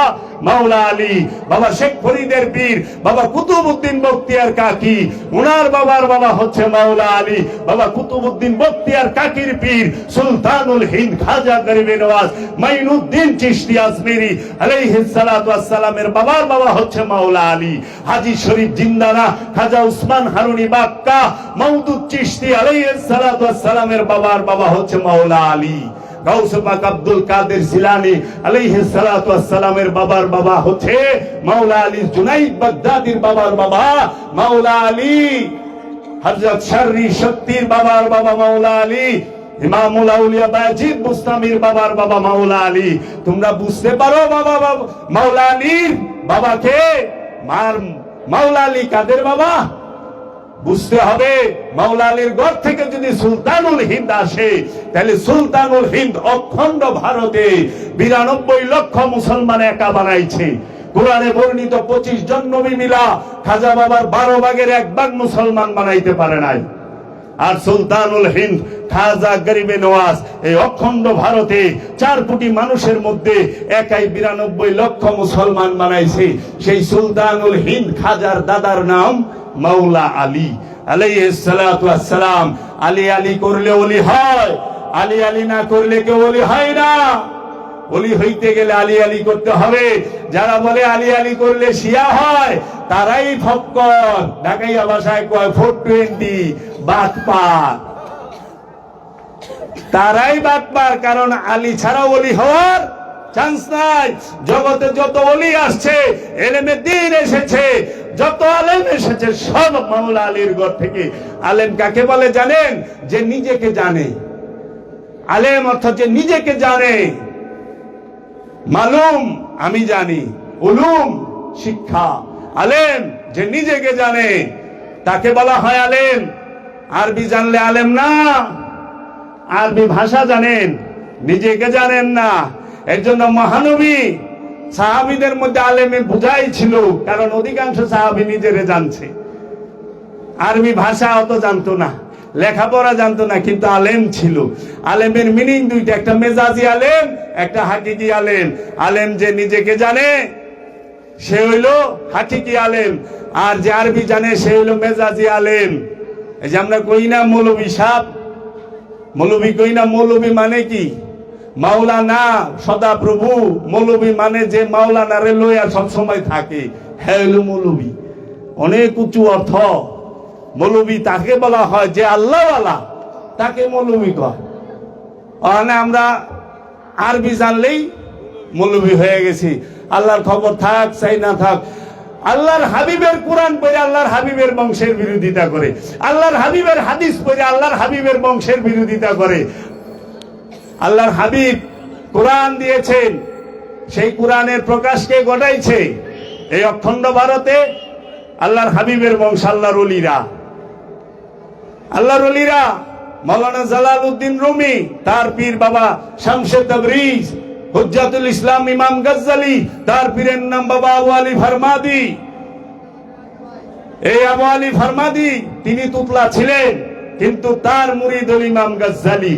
মাওলা আলী, বাবা শেখ ফরিদের পীর বাবা কুতুবউদ্দিন বখতিয়ার কাকি, উনার বাবার বাবা হচ্ছে মাওলা আলী। বাবা কুতুবউদ্দিন বখতিয়ার কাকির পীর সুলতানুল হিন্দ খাজা গরিবে নওয়াজ মাইনুদ্দিন চিশতি আজমেরি আলাইহিস সালাতু ওয়াস সালামের বাবার বাবা হচ্ছে মাওলা আলী। হাজী শরীফ জিন্দানা খাজা উসমান হারুনি বাক্কা মাউদুদ চিশতি আলাইহিস সালাতু ওয়াস সালামের বাবার বাবা হচ্ছে মাওলা আলী। গাউসে পাক আব্দুল কাদের জিলানী আলাইহিস সালাতু ওয়াস সালামের বাবার বাবা হচ্ছে মাওলা আলী। জুনাইদ বাগদাদির বাবার বাবা মাওলা আলী। হযরত শররি শক্তির বাবার বাবা মাওলা আলী। ইমামুল আউলিয়া বাজিদ বুস্তামির বাবার বাবা মাওলা আলী। তোমরা বুঝতে পারো বাবা মাওলা আলীর বাবাকে? মাওলা আলী কাদের বাবা? বুঝতে হবে মাওলা আলীর ঘর থেকে যদি সুলতানুল হিন্দ আসে, তাহলে সুলতানুল হিন্দ অখণ্ড ভারতে 92 লক্ষ মুসলমান একা বানাইছে। কোরআনে বর্ণিত 25 জন নবী মিলা খাজা বাবার 12 ভাগের 1 ভাগ মুসলমান বানাইতে পারে নাই। আর সুলতানুল হিন্দ খাজা গরিবে নওয়াজ এই অখণ্ড ভারতে 4 কোটি মানুষের মধ্যে একাই 92 লক্ষ মুসলমান বানাইছে। সেই সুলতানুল হিন্দ খাজার দাদার নাম মাওলা আলী আলাইহিস সালাতু ওয়াস সালাম। আলী আলী করলে ওলি হয়, আলী আলী না করলে কেউ ওলি হয় না। ওলি হইতে গেলে আলী আলী করতে হবে। যারা বলে আলী আলী করলে শিয়া হয়, তারাই ফক্কর, ঢাকাইয়া ভাষায় কয় 420 বাটপার। তারাই বাটপার, কারণ আলী ছাড়া ওলি হওয়ার চান্স নাই। জগতে যত ওলি আসছে, এলেমে দ্বীন এসেছে, যত আলেম এসেছে, সব মাওলা আলীর ঘর থেকে। আলেম কাকে বলে জানেন? যে নিজেকে জানে। আলেম অর্থাৎ যে নিজেকে জানে। মালুম আমি জানি, উলুম শিক্ষা। আলেম যে নিজেকে জানে, তাকে বলা হয় আলেম। আরবি জানলে আলেম না। আরবি ভাষা জানেন, নিজেকে জানেন না। এর জন্য মহানবী সাহাবীদের মধ্যে আলেমে বুঝাই ছিল, কারণ অধিকাংশ সাহাবী নিজেরে জানছে। আরবি ভাষা অত জানতো না, লেখাপড়া জানতো না, কিন্তু আলেম ছিল। আলেমের মিনিং দুইটা, একটা মেজাজি আলেম, একটা হাকিকি আলেম। আলেম যে নিজেকে জানে সে হইল হাকিকি আলেম, আর যে আরবি জানে সে হইল মেজাজি আলেম। এই যে আমরা কই না মৌলবী সাহেব, মৌলবী কই না, মৌলবী মানে কি? মাওলানা সদা প্রভু। মৌলবী মানে যে মাওলানা রে লইয়া সবসময় থাকে, হ্যাঁ হইল মৌলবী। অনেক উঁচু অর্থ। মৌলবী তাকে বলা হয় যে আল্লাহওয়ালা, তাকে মৌলবী কয়। ওখানে আমরা আরবি জানলেই মৌলবী হয়ে গেছি। আল্লাহর খবর থাক চাই না থাক, আল্লাহর হাবিবের কোরআন পড়ে আল্লাহর হাবিবের বংশের বিরোধিতা করে, আল্লাহর হাবিবের হাদিস পড়ে আল্লাহর হাবিবের বংশের বিরোধিতা করে। আল্লাহর হাবিব কোরআন দিয়েছেন, সেই কোরআনের প্রকাশকে ঘটাইছে এই অখণ্ড ভারতে আল্লাহর হাবিবের বংশ, আল্লাহর ওলিরা। আল্লাহর ওলিরা মাওলানা জালালউদ্দিন রুমি, তার পীর বাবা শামসে তাবরিজ, হুজ্জাতুল ইসলাম ইমাম গজ্জালি, তার পীরের নাম বাবা আবু আলী ফারমাদি। এই আবু আলী ফারমাদি তিনি তুতলা ছিলেন, কিন্তু তার মুরিদ হল ইমাম গজ্জালি।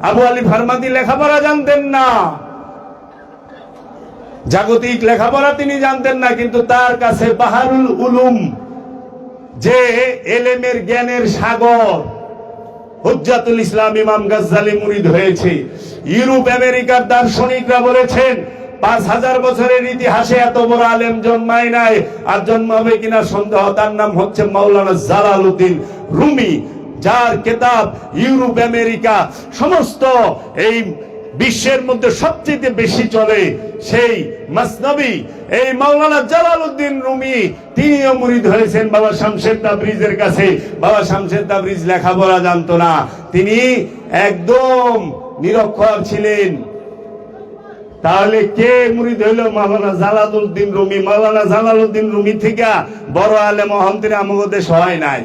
আবু আলী ফারমাদি লেখাপড়া জানতেন না, জাগতিক লেখাপড়া তিনি জানতেন না, কিন্তু তার কাছে বাহারুল উলুম, যে এলেমের জ্ঞানের সাগর, হুজ্জাতুল ইসলাম ইমাম গজ্জালি মুরিদ হয়েছে। ইউরোপ আমেরিকার দার্শনিকরা বলেছেন 5000 বছরের ইতিহাসে এত বড় আলেম জন্মায় নাই, আর জন্মাবে কিনা সন্দেহ। তার নাম হচ্ছে মাওলানা জালালউদ্দিন রুমি, যার কিতাব ইউরোপ আমেরিকা সমস্ত এই বিশ্বের মধ্যে সবচেয়ে বেশি চলে, সেই মাসনবী। এই মাওলানা জালালউদ্দিন রুমি তিনিও মুরিদ হয়েছেন বাবা শামসের তাবরিজের কাছে। বাবা শামসের তাবরিজ লেখাপড়া জানতো না, তিনি একদম নিরক্ষর ছিলেন। তাহলে কে মুরিদ হইল? মাওলানা জালালউদ্দিন রুমি। মাওলানা জালালউদ্দিন রুমি থেকে বড় আলেম অহন্তির আমাদের দেশ হয় নাই।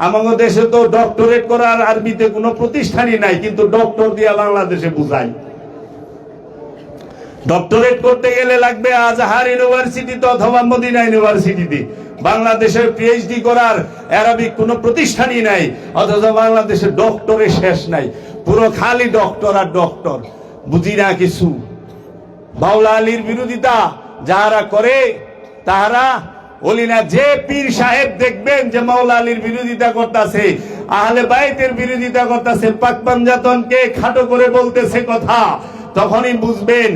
আমাদের দেশে তো ডক্টরেট করার আরবিতে কোনো প্রতিষ্ঠানই নাই, কিন্তু ডক্টর দিয়া বাংলাদেশে বুঝাই। ডক্টরেট করতে গেলে লাগবে আজহার ইউনিভার্সিটিতে অথবা মদিনা ইউনিভার্সিটিতে। বাংলাদেশের পিএইচডি করার আরবিক কোনো প্রতিষ্ঠানই নাই, অথচ বাংলাদেশে ডক্টরের শেষ নাই। পুরো খালি ডক্টর আর ডক্টর, বুঝি না কিছু। মাওলা আলীর বিরোধিতা যারা করে তারা ওলি না। যে পীর সাহেব দেখবেন যে মাওলা আলীর বিরোধিতা করতেছে, আহলে বাইতের বিরোধিতা করতেছে, পাক পাঞ্জাতনকে খাটো করে বলতেছে কথা, তখনই বুঝবেন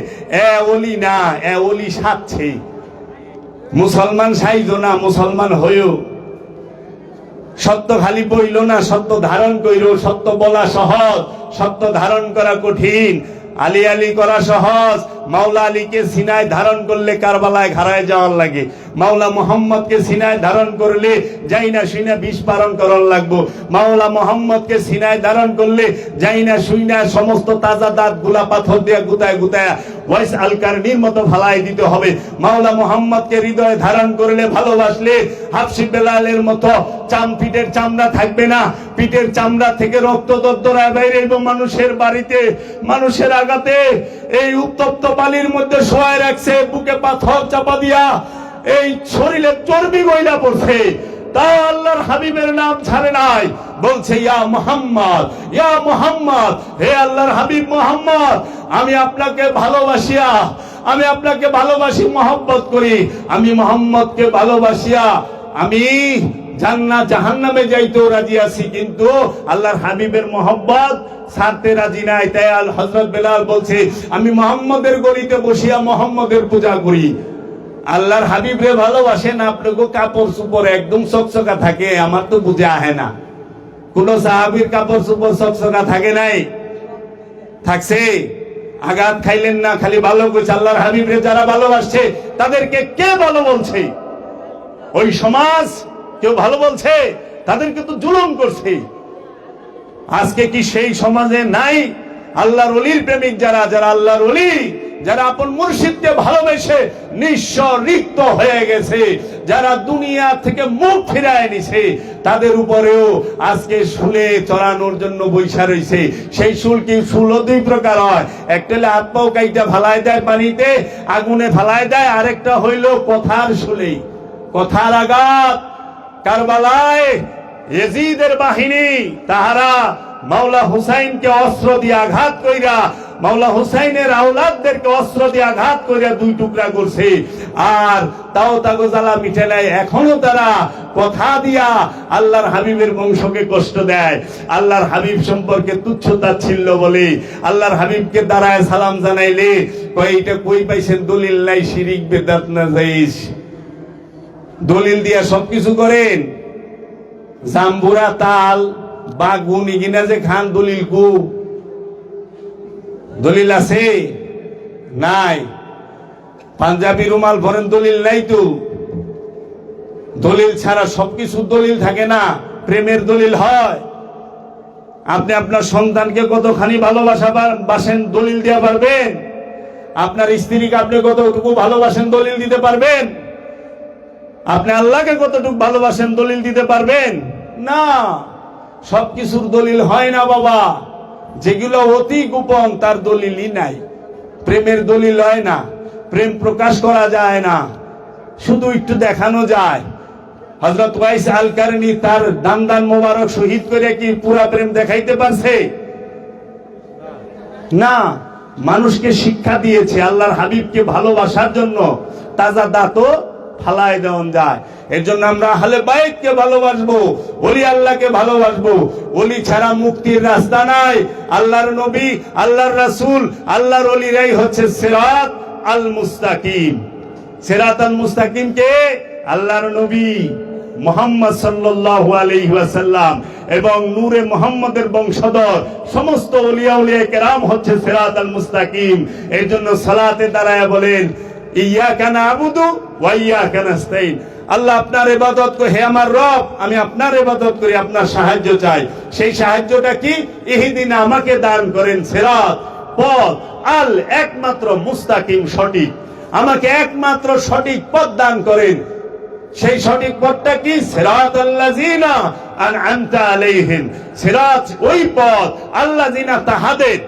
এ ওলি না, এ ওলি সাজছে। মুসলমান সাইজো না, মুসলমান হইও। সত্য খালি বইল না, সত্য ধারণ কইল। সত্য বলা সহজ, সত্য ধারণ করা কঠিন। আলী আলী করা সহজ, মাওলা আলীকে সিনায় ধারণ করলে কারবালায় ঘাড়ায় যাওয়ার লাগে, মাওলা মোহাম্মদকে সিনায় ধারণ করলে যাই না শুই না বিষ পালন করার লাগবো, মাওলা মোহাম্মদকে সিনায় ধারণ করলে যাই না শুই না সমস্ত তাজা দাঁত গুলা পাথর দিয়ে গুতায় গুতায় ওয়াইস আল কারনির মতো ফালাই দিতে হবে, মাওলা মোহাম্মদকে হৃদয়ে ধারণ করলে ভালোবাসলে হাফসি বেলালের মতো পিঠের চামড়া থাকবে না, পিঠের চামড়া থেকে রক্ত দরদরায় বাইরে মানুষের বাড়িতে মানুষের আঘাতে এই উত্তপ্ত বালির মধ্যে শোয়ায় রাখছে, বুকে পাথর চাপা দিয়া এই শরীরে চর্বি গইলা পড়ছে, তাও আল্লাহর হাবিবের নাম ছাড়ে নাই, বলছে ইয়া মুহাম্মদ, ইয়া মুহাম্মদ, হে আল্লাহর হাবিব মুহাম্মদ, আমি আপনাকে ভালোবাসিয়া, আমি আপনাকে ভালোবাসি, মহব্বত করি, আমি মুহাম্মদকে ভালোবাসিয়া আমি জান্নাত জাহান্নামে যাইতেও রাজি আছি, কিন্তু আল্লাহর হাবিবের মহব্বত ছাড়তে রাজি নাই। তাই আল হযরত বেলাল বলছে আমি মুহাম্মদের গলিতে বসিয়া মুহাম্মদের পূজা করি। আল্লাহর হাবিবরে ভালোবাসেন, আপনাকে কাপড় চোপড় একদম চকচকা থাকে, আমার তো বুঝে আহে না, কোন সাহাবীর কাপড় চোপড় চকচকা থাকে নাই? থাকছে? আঘাত খাইলেন না, খালি ভালো কইছে। আল্লাহর হাবিবরে যারা ভালোবাসছে তাদেরকে কে ভালো বলছে? ওই সমাজ কেউ ভালো বলছে? তাদেরকে তো জুলুম করছে। আজকে কি সেই সমাজে নাই আল্লাহর ওলির প্রেমিক যারা, যারা আল্লাহর ওলি, যারা আপন মুর্শিদকে ভালোবেসে নিঃস্ব রিক্ত হয়ে গেছে, যারা দুনিয়া থেকে মুখ ফিরায় নিছে, তাদের উপরেও আজকে শুলে চড়ানোর জন্য বৈশা রয়েছে। সেই শুল কি? শুলও দুই প্রকার হয়, একটা হলে হাত পাও কাইটা ফালায় দেয় পানিতে, আগুনে ফালায় দেয়, আরেকটা হইল কথার শুলে, কথার আঘাত। কারবালায় ইয়াজিদের বাহিনী তাহারা মাওলা হুসাইনকে অস্ত্র দিয়ে আঘাত কইরা, মাওলা হুসাইনের আওলাদদেরকে অস্ত্র দিয়ে আঘাত কইরা দুই টুকরা করছে, আর তাও তাগো জ্বালা মিটে নাই। এখনো তারা কথা দিয়া আল্লাহর হাবিবের বংশকে কষ্ট দেয়, আল্লাহর হাবিব সম্পর্কে তুচ্ছ তাচ্ছিল্য বলে, আল্লাহর হাবিবকে দাঁড়ায় সালাম জানাইলে কয় এটা কই পাইছেন? দলিল নাই, শিরিক বেদাত না জায়েজ। দলিল দিয়া সবকিছু করেন, জাম্বুরা তাল বা গুণ ইগিনা যে খান, দলিল কু? দলিল আছে? নাই। পাঞ্জাবি রুমাল ভরেন, দলিল নাই তো। দলিল ছাড়া সবকিছু দলিল থাকে না, প্রেমের দলিল হয়। আপনি আপনার সন্তানকে কতখানি ভালোবাসা বাসেন দলিল দিয়ে পারবেন? আপনার স্ত্রীকে আপনি কতটুকু ভালোবাসেন দলিল দিতে পারবেন? আপনি আল্লাহকে কতটুকু ভালোবাসেন দলিল দিতে পারবেন? না, সবকিছুর দলিল হয় না বাবা। যেগুলো অতি গোপন তার দলিলই নাই। প্রেমের দলিল হয় না, প্রেম প্রকাশ করা যায় না, শুধু একটু দেখানো যায়। হযরত ওয়াইস আল কারনি তার দান মোবারক শহীদ করে কি পুরা প্রেম দেখাইতে পারছে? না। মানুষকে শিক্ষা দিয়েছে আল্লাহর হাবিবকে ভালোবাসার জন্য, তাজা দাঁতও ফালায় দেওয়া যায়। এর জন্য আমরা আহলে বাইতকে ভালোবাসবো, ওলি আল্লাহকে ভালোবাসবো। ওলি ছাড়া মুক্তির রাস্তা নাই। আল্লাহর নবী, আল্লাহর রাসূল, আল্লাহর ওলিরাই হচ্ছে সিরাত আল মুস্তাকিম। সিরাত আল মুস্তাকিম কে? আল্লাহর নবী মুহাম্মদ সাল্লাল্লাহু আলাইহি ওয়াসাল্লাম এবং নূরে মুহাম্মদের বংশধর সমস্ত ওলিয়া উলিয়া কেরাম হচ্ছে সিরাত আল মুস্তাকিম। এর জন্য সালাতে দাঁড়ায় বলেন ইয়াকা নাবুদু ওয়া ইয়াকা নাস্তাইন। আল্লাহ আপনার ইবাদত করি, হে আমার রব আমি আপনার ইবাদত করি, আপনার সাহায্য চাই। সেই সাহায্যটা কি? ইহদিনা, আমাকে দান করেন সিরাত, পথ, আল একমাত্র মুস্তাকিম, সঠিক। আমাকে একমাত্র সঠিক পথ দান করেন। সেই সঠিক পথটা কি? সিরাতাল্লাযিনা আনআমতা আলাইহিম। সিরাত ওই পথ, আল্লাযিনা তাহাদের,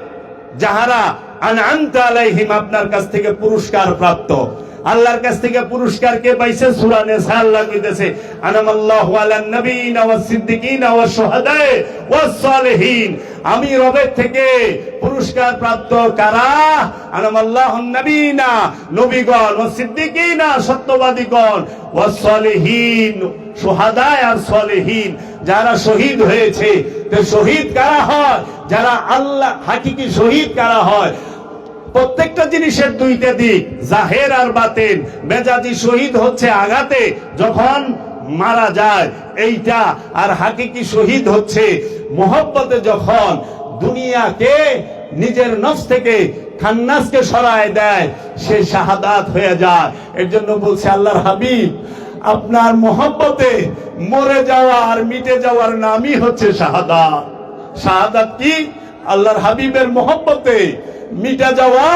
যাহারা আনআমতা আলাইহিম আপনার কাছ থেকে পুরস্কার প্রাপ্ত। আল্লাহর কাছ থেকে পুরস্কার কে পাইছে? সূরা নিসা আল্লাহ কইতেছে আনামাল্লাহু আলান নবিয়িনা ওয়াস সিদ্দিকিনা ওয়াস শুহাদায়ে ওয়াস সালিহিন। আমি রবের থেকে পুরস্কার প্রাপ্ত কারা? আনামাল্লাহুন নবিয়িনা, নবীগণ, ওয়াস সিদ্দিকিনা, সত্যবাদীগণ, ওয়াস সালিহিন, শুহাদা আর সালিহিন, যারা শহীদ হয়েছে। তো শহীদ কারা হয়? যারা আল্লাহ হাকিকি শহীদ কারা হয়? প্রত্যেকটা জিনিসের দুইটা দিক, জাহের আর বাতিন। মেজাজি শহীদ হচ্ছে আঘাতে যখন মারা যায় এইটা, আর হাকিকি শহীদ হচ্ছে মোহব্বতে, যখন দুনিয়াকে নিজের নফস থেকে খান্নাসকে সরায় দেয়, সে শাহাদাত হয়ে যায়। এর জন্য বলছে আল্লাহর হাবিব, আপনার মহব্বতে মরে যাওয়া আর মিটে যাওয়ার নামই হচ্ছে শাহাদাত। শাহাদাত কি? আল্লাহর হাবিবের মহব্বতে মিটা যাওয়া,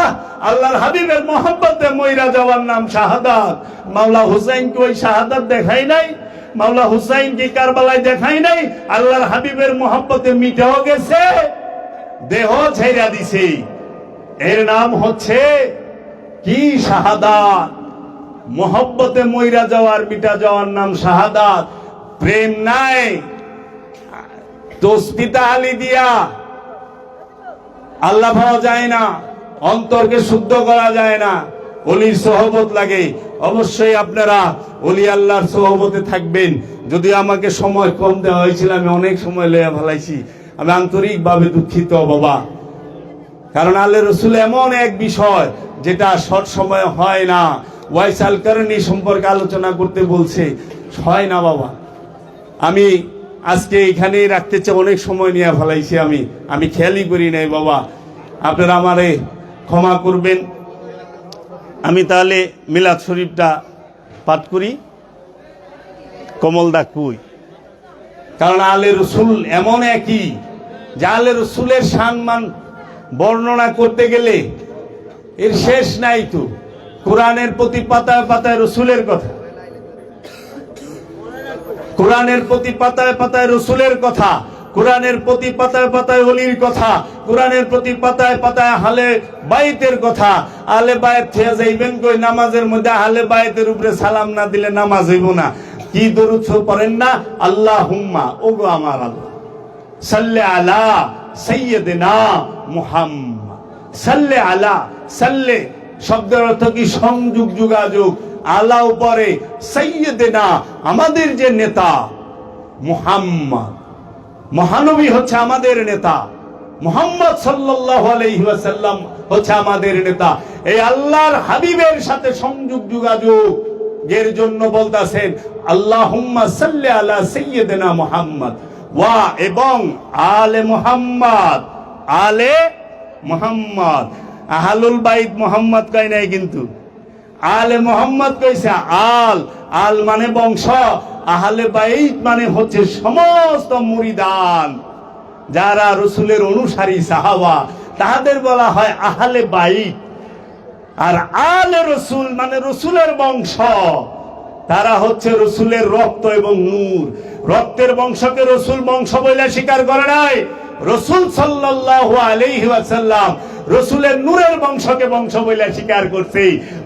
আল্লাহর হাবিবের মহব্বতে মইরা যাওয়ার নাম শাহাদাত। মাওলা হুসাইন কি ওই শাহাদাত দেখাই নাই? মাওলা হুসাইন কি কারবালায় দেখাই নাই? আল্লাহর হাবিবের মহব্বতে মিটাও গেছে, দেহ ছেড়া দিছে। এর নাম হচ্ছে কি? শাহাদাত। মহব্বতে মইরা যাওয়ার মিটা যাওয়ার নাম শাহাদাত। প্রেম নাই, তসবিতা আলী দিয়া আল্লাহ পাওয়া যায় না, অন্তরকে শুদ্ধ করা যায় না, ওলির সোহবত লাগে। অবশ্যই আপনারা ওলি আল্লাহর সোহবতে থাকবেন। যদি আমাকে সময় কম দেওয়া হয়েছিল, আমি অনেক সময় লইয়া ফেলাইছি, আমি আন্তরিকভাবে দুঃখিত বাবা। কারণ আল্লাহ রসুল এমন এক বিষয় যেটা শর্ট সময় হয় না। ওয়াইস আল কারনী সম্পর্কে আলোচনা করতে বলছে, হয় না বাবা। আমি আজকে এখানেই রাখতে চাই, অনেক সময় নিয়ে ফেলাইছি, আমি খেয়ালই করি নাই বাবা, আপনারা আমারে ক্ষমা করবেন। আমি তাহলে মিলাদ শরীফটা পাঠ করি। কমল দা কই? কারণ আলে রসুল এমন একই যে আলে রসুলের সম্মান বর্ণনা করতে গেলে এর শেষ নাই। তো কোরআনের প্রতি পাতায় পাতায় রসুলের কথা, কোরআনের প্রতি পাতায় পাতায় রসুলের কথা, কোরআনের প্রতি পাতায় পাতায় ওলির কথা, কোরআনের প্রতি পাতায় পাতায় আহলে বাইতের কথা। আহলে বাইত থেকে যাইবেন কই? নামাজের মধ্যে আহলে বাইতের উপরে সালাম না দিলে নামাজ হইব না। কি দরুদ পড়েন না? আল্লাহুম্মা, ওগো আমার আল্লাহ, সাল্লি আলা সাইয়্যিদিনা মুহাম্মদ। সাল্লি আলা, সাল্লি শব্দের অর্থ কি? সংযোগ, যোগাযোগ। আলা উপরে, সাইয়্যিদিনা আমাদের যে নেতা মুহাম্মদ, মহানবী হচ্ছে আমাদের নেতা, মুহাম্মদ সাল্লাল্লাহু আলাইহি ওয়াসাল্লাম হচ্ছে আমাদের নেতা। এই আল্লাহর হাবিবের সাথে সংযোগ যোগাযোগ এর জন্য বলতাছেন আল্লাহুম্মা সাল্লি আলা সাইয়্যিদিনা মুহাম্মদ ওয়া, এবং আলে মুহাম্মদ, আলে মুহাম্মদ। আহলুল বাইত মুহাম্মদ কয় নাই কিন্তু, আলে মুহাম্মদ কইছে। আল, আল মানে বংশ, আহলে বাইত মানে হচ্ছে সমস্ত মুরিদান, যারা রসুলের অনুসারী সাহাবা, তাদের বলা হয় আহলে বাইত। আর আলে রসুল মানে রসুলের বংশ, তারা হচ্ছে রসুলের রক্ত এবং নূর। রক্তের বংশকে রসুল বংশ বলে স্বীকার করে নাই। রসুল সাল্লাল্লাহু আলাইহি ওয়াসাল্লাম রসুলের নূরের বংশকে বংশ বলে স্বীকার করছে।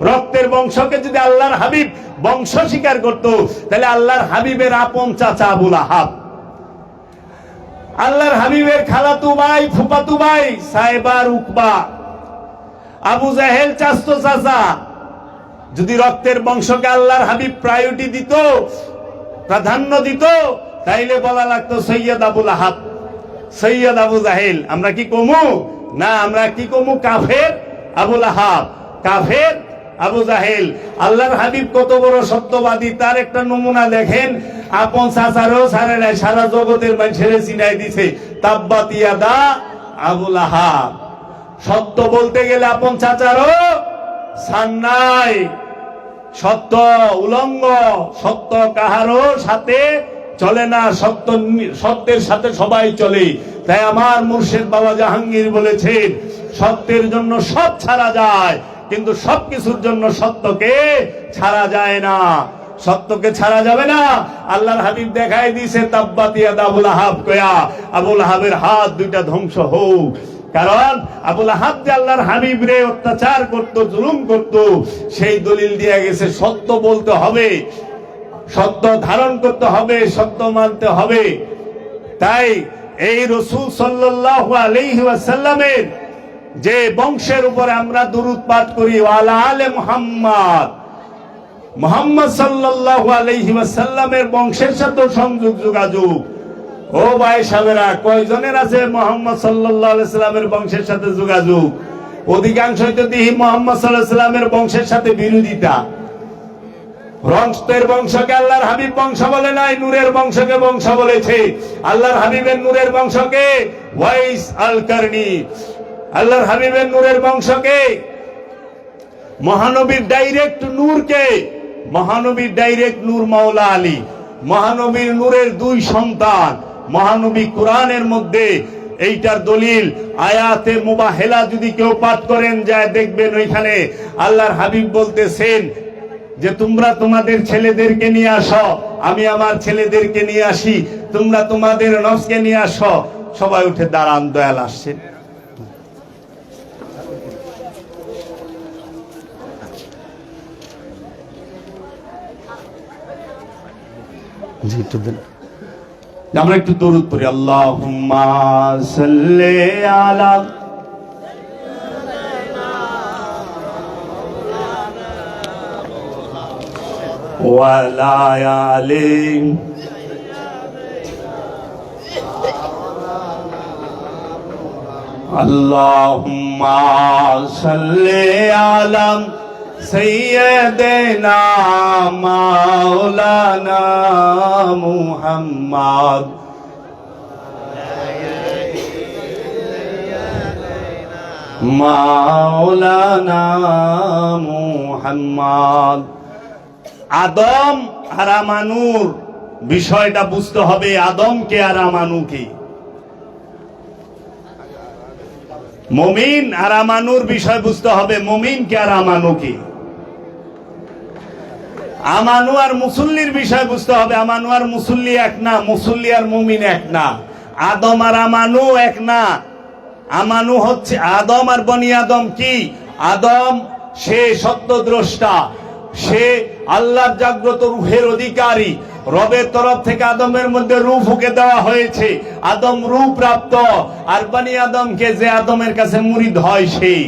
রক্তের বংশকে যদি আল্লাহর হাবিব বংশ স্বীকার করত, তাহলে আল্লাহর হাবিবের আপন চাচা আবু লাহাব, আল্লাহর হাবিবের খালাতু ভাই, ফুফাতু ভাই সাইবার উকবা, আবু জাহেল চাচতো চাচা, যদি রক্তের বংশকে আল্লাহর হাবিব প্রায়োরিটি দিত, প্রাধান্য দিত, তাইলে বলা লাগতো সৈয়দ আবু লাহাব, সৈয়দ আবু জাহেল। আমরা কি কমু? না, আমরা কি কমু? কাফের আবু লাহাব, কাফের আবু জাহেল। আল্লাহর হাবিব কত বড় সত্যবাদী, তার একটা নমুনা দেখেন। আপন চাচারও ছাড়ে নাই, সারা জগতের মানুষের চিনাই দিছে, তাব্বাত ইয়াদা আবু লাহাব। সত্য বলতে গেলে আপন চাচারও ছাড় নাই, সত্য উলঙ্গ, সত্য কাহারও সাথে চলে না, সত্যের সাথে সবাই চলে। তাই আমার মুর্শিদ বাবা জাহাঙ্গীর বলেছেন, সত্যের জন্য সব ছাড়া যায়, কিন্তু সবকিছুর জন্য সত্যকে ছাড়া যায় না। সত্যকে ছাড়া যাবে না। আল্লাহর হাবিব দেখাই দিয়েছে তাব্বাত ইয়াদা আবু লাহাব কয়া, আবু লাহাবের হাত দুইটা ধ্বংস হোক। কারণ আবু লাহাব যে আল্লাহর হাবিব রে অত্যাচার করত, জুলুম করত, সেই দলিল দিয়ে গেছে সত্য বলতে হবে, সত্য ধারণ করতে হবে, সত্য মানতে হবে। তাই এই রাসূল সাল্লাল্লাহু আলাইহি ওয়াসাল্লামের যে বংশের উপরে আমরা দুরূদ পাঠ করি, ওয়ালা আলে মুহাম্মদ, মুহাম্মদ সাল্লাল্লাহু আলাইহি ওয়াসাল্লামের বংশের সাথে সংযোগ যোগাযোগ। ও ভাই সাহেবেরা, কয়জনের আছে মুহাম্মদ সাল্লাল্লাহু আলাইহি ওয়াসাল্লামের বংশের সাথে যোগাযোগ? অধিকাংশই তো দেখি মুহাম্মদ সাল্লাল্লাহু আলাইহি ওয়াসাল্লামের বংশের সাথে বিরোধিতা। রক্তের বংশকে আল্লাহর হাবিব বংশ বলে নাই, নূরের বংশকে বংশ বলেছে। আল্লাহর হাবিবের নূরের বংশকে ওয়াইস আল কারনী, আল্লাহর হাবিবের নূরের বংশকে, মহানবীর ডাইরেক্ট নূরকে। মহানবীর ডাইরেক্ট নূর মাওলা আলী, মহানবীর নূরের দুই সন্তান। মহানবী কোরআনের মধ্যে এইটার দলিল আয়াতে মুবাহেলা যদি কেউ পাঠ করেন যায় দেখবেন ওইখানে আল্লাহর হাবিব বলতেছেন যে তোমরা তোমাদের ছেলেদেরকে নিয়ে আসো, আমি আমার ছেলেদেরকে নিয়ে আসি, তোমরা তোমাদের নফসকে নিয়ে আসো। সবাই উঠে দাঁড়ান, দয়াল আসছেন। আমরা একটু দরুদ পড়ি। আল্লাহুম্মা সাল্লি আলা ওয়া আলা আলি আল্লাহুম্মা সাল্লি আলা سيدنا مولانا محمد مولانا محمد আদম আর আমানুর বিষয়টা বুঝতে হবে। আদমকে আর আমানুকে, মুমিন আর আমানুর বিষয় বুঝতে হবে। মুমিনকে আর আমানুকে, আমানু আর মুসল্লির বিষয় বুঝতে হবে। আমানু আর মুসল্লি এক না, মুসল্লি আর মুমিন এক না। আদম আর আমানু এক না। আমানু হচ্ছে আদম আর বনি আদম কি? আদম সে সত্যদ্রষ্টা, সে আল্লাহর জাগ্রত রূহের অধিকারী। রবের তরফ থেকে আদমের মধ্যে রূহ ফুঁকে দেওয়া হয়েছে, আদম রূহ প্রাপ্ত। আর বনি আদমকে যে আদমের কাছে মুরিদ হয় সেই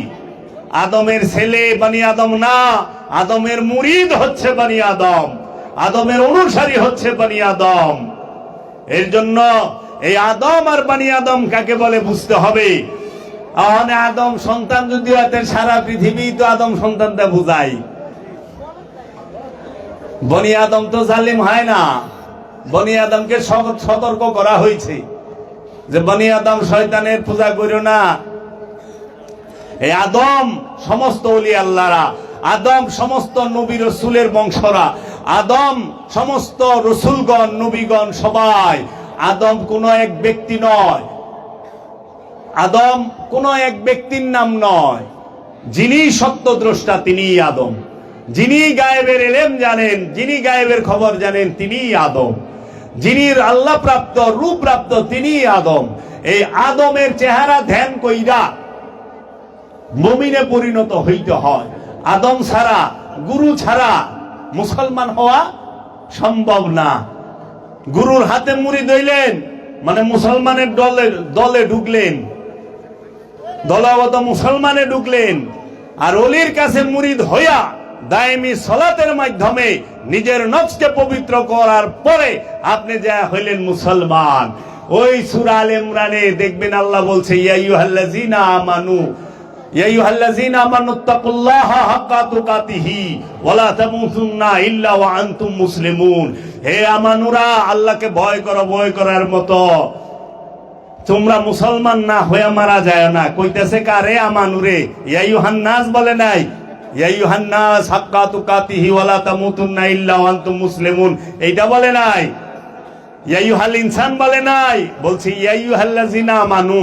আদমের ছেলে বনি আদম না, আদমের মুরিদ হচ্ছে বনি আদম, আদমের অনুসারী হচ্ছে বনি আদম। এর জন্য এই আদম আর বনি আদম কাকে বলে বুঝতে হবে। আদম সন্তান যদি হয় সারা পৃথিবী তো আদম সন্তানটা বুঝাই। বনি আদম তো জালিম হয় না। বনি আদমকে সতর্ক করা হয়েছে যে বনি আদম শয়তানের পূজা করিও না। এই আদম সমস্ত ওলি আল্লাহরা, আদম সমস্ত নবী রসুলের বংশরা, আদম সমস্ত রসুলগণ নবীগণ সবাই। আদম কোন এক ব্যক্তি নয়, আদম কোন এক ব্যক্তির নাম নয়। যিনি সত্যদ্রষ্টা তিনিই আদম, যিনি গায়েবের ইলম জানেন, যিনি গায়েবের খবর জানেন তিনিই আদম, যিনি আল্লাহ প্রাপ্ত রূপ প্রাপ্ত তিনিই আদম। এই আদমের চেহারা ধ্যান কইরা মুমিনে পরিণত হইতে হয়। আদম ছাড়া, গুরু ছাড়া মুসলমান হওয়া সম্ভব না। গুরুর হাতে মুরিদ হইলেন মানে মুসলমানের দলে ঢুকলেন, দলগত মুসলমানে ঢুকলেন। আর ওলির কাছে মুরিদ হইয়া দায়মি সালাতের মাধ্যমে নিজের নফসকে পবিত্র করার পরে আপনি যা হইলেন মুসলমান। ওই সূরা আলে ইমরানে দেখবেন আল্লাহ বলছে ইয়া আইয়ুহাল্লাযীনা আমানু, ইয়া আইয়ুহাল্লাযীনা আমানুত্তাকুল্লাহা হাক্কা তুকাতিহি ওয়া লা তামুতুন্না ইল্লা ওয়া আনতুম মুসলিমুন। হে আমানুরা, আল্লাহকে ভয় করো, ভয় করার মতো। তোমরা মুসলমান না হয়ে মারা যায় না। কইতেছে কারে? আমানুরে। ইয়া আইয়ুহান নাস বলে নাই, ইয়া আইয়ুহান নাস হাক্কা তুকাতিহি ওয়া লা তামুতুন্না ইল্লা ওয়া আনতুম মুসলিমুন, এইটা বলে নাই। ইয়া আইয়ুহাল ইনসান বলে নাই, বলছে ইয়া আইয়ুহাল্লাযীনা আমানু।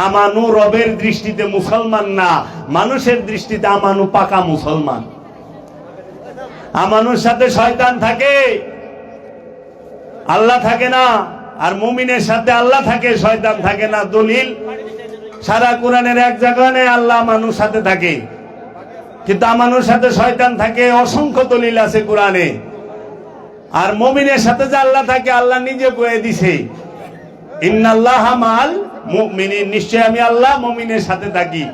আমানু রবের দৃষ্টিতে মুসলমান না, মানুষের দৃষ্টিতে আমানু পাকা মুসলমান। আমানুর সাথে শয়তান থাকে, আল্লাহ থাকে না। আর মুমিনের সাথে আল্লাহ থাকে, শয়তান থাকে না। দলিল সারা কোরআনের এক জায়গায় নেই আল্লাহ আমানুর সাথে থাকে, কিন্তু আমানুর সাথে শয়তান থাকে অসংখ্য দলিল আছে কোরআনে। আর মুমিনের সাথে যে আল্লাহ থাকে আল্লাহ নিজে কয়ে দিছে ইন্নাল্লাহা মাআল মুমিনিন, নিশ্চয় আমি আল্লাহ মুমিনের সাথে থাকি।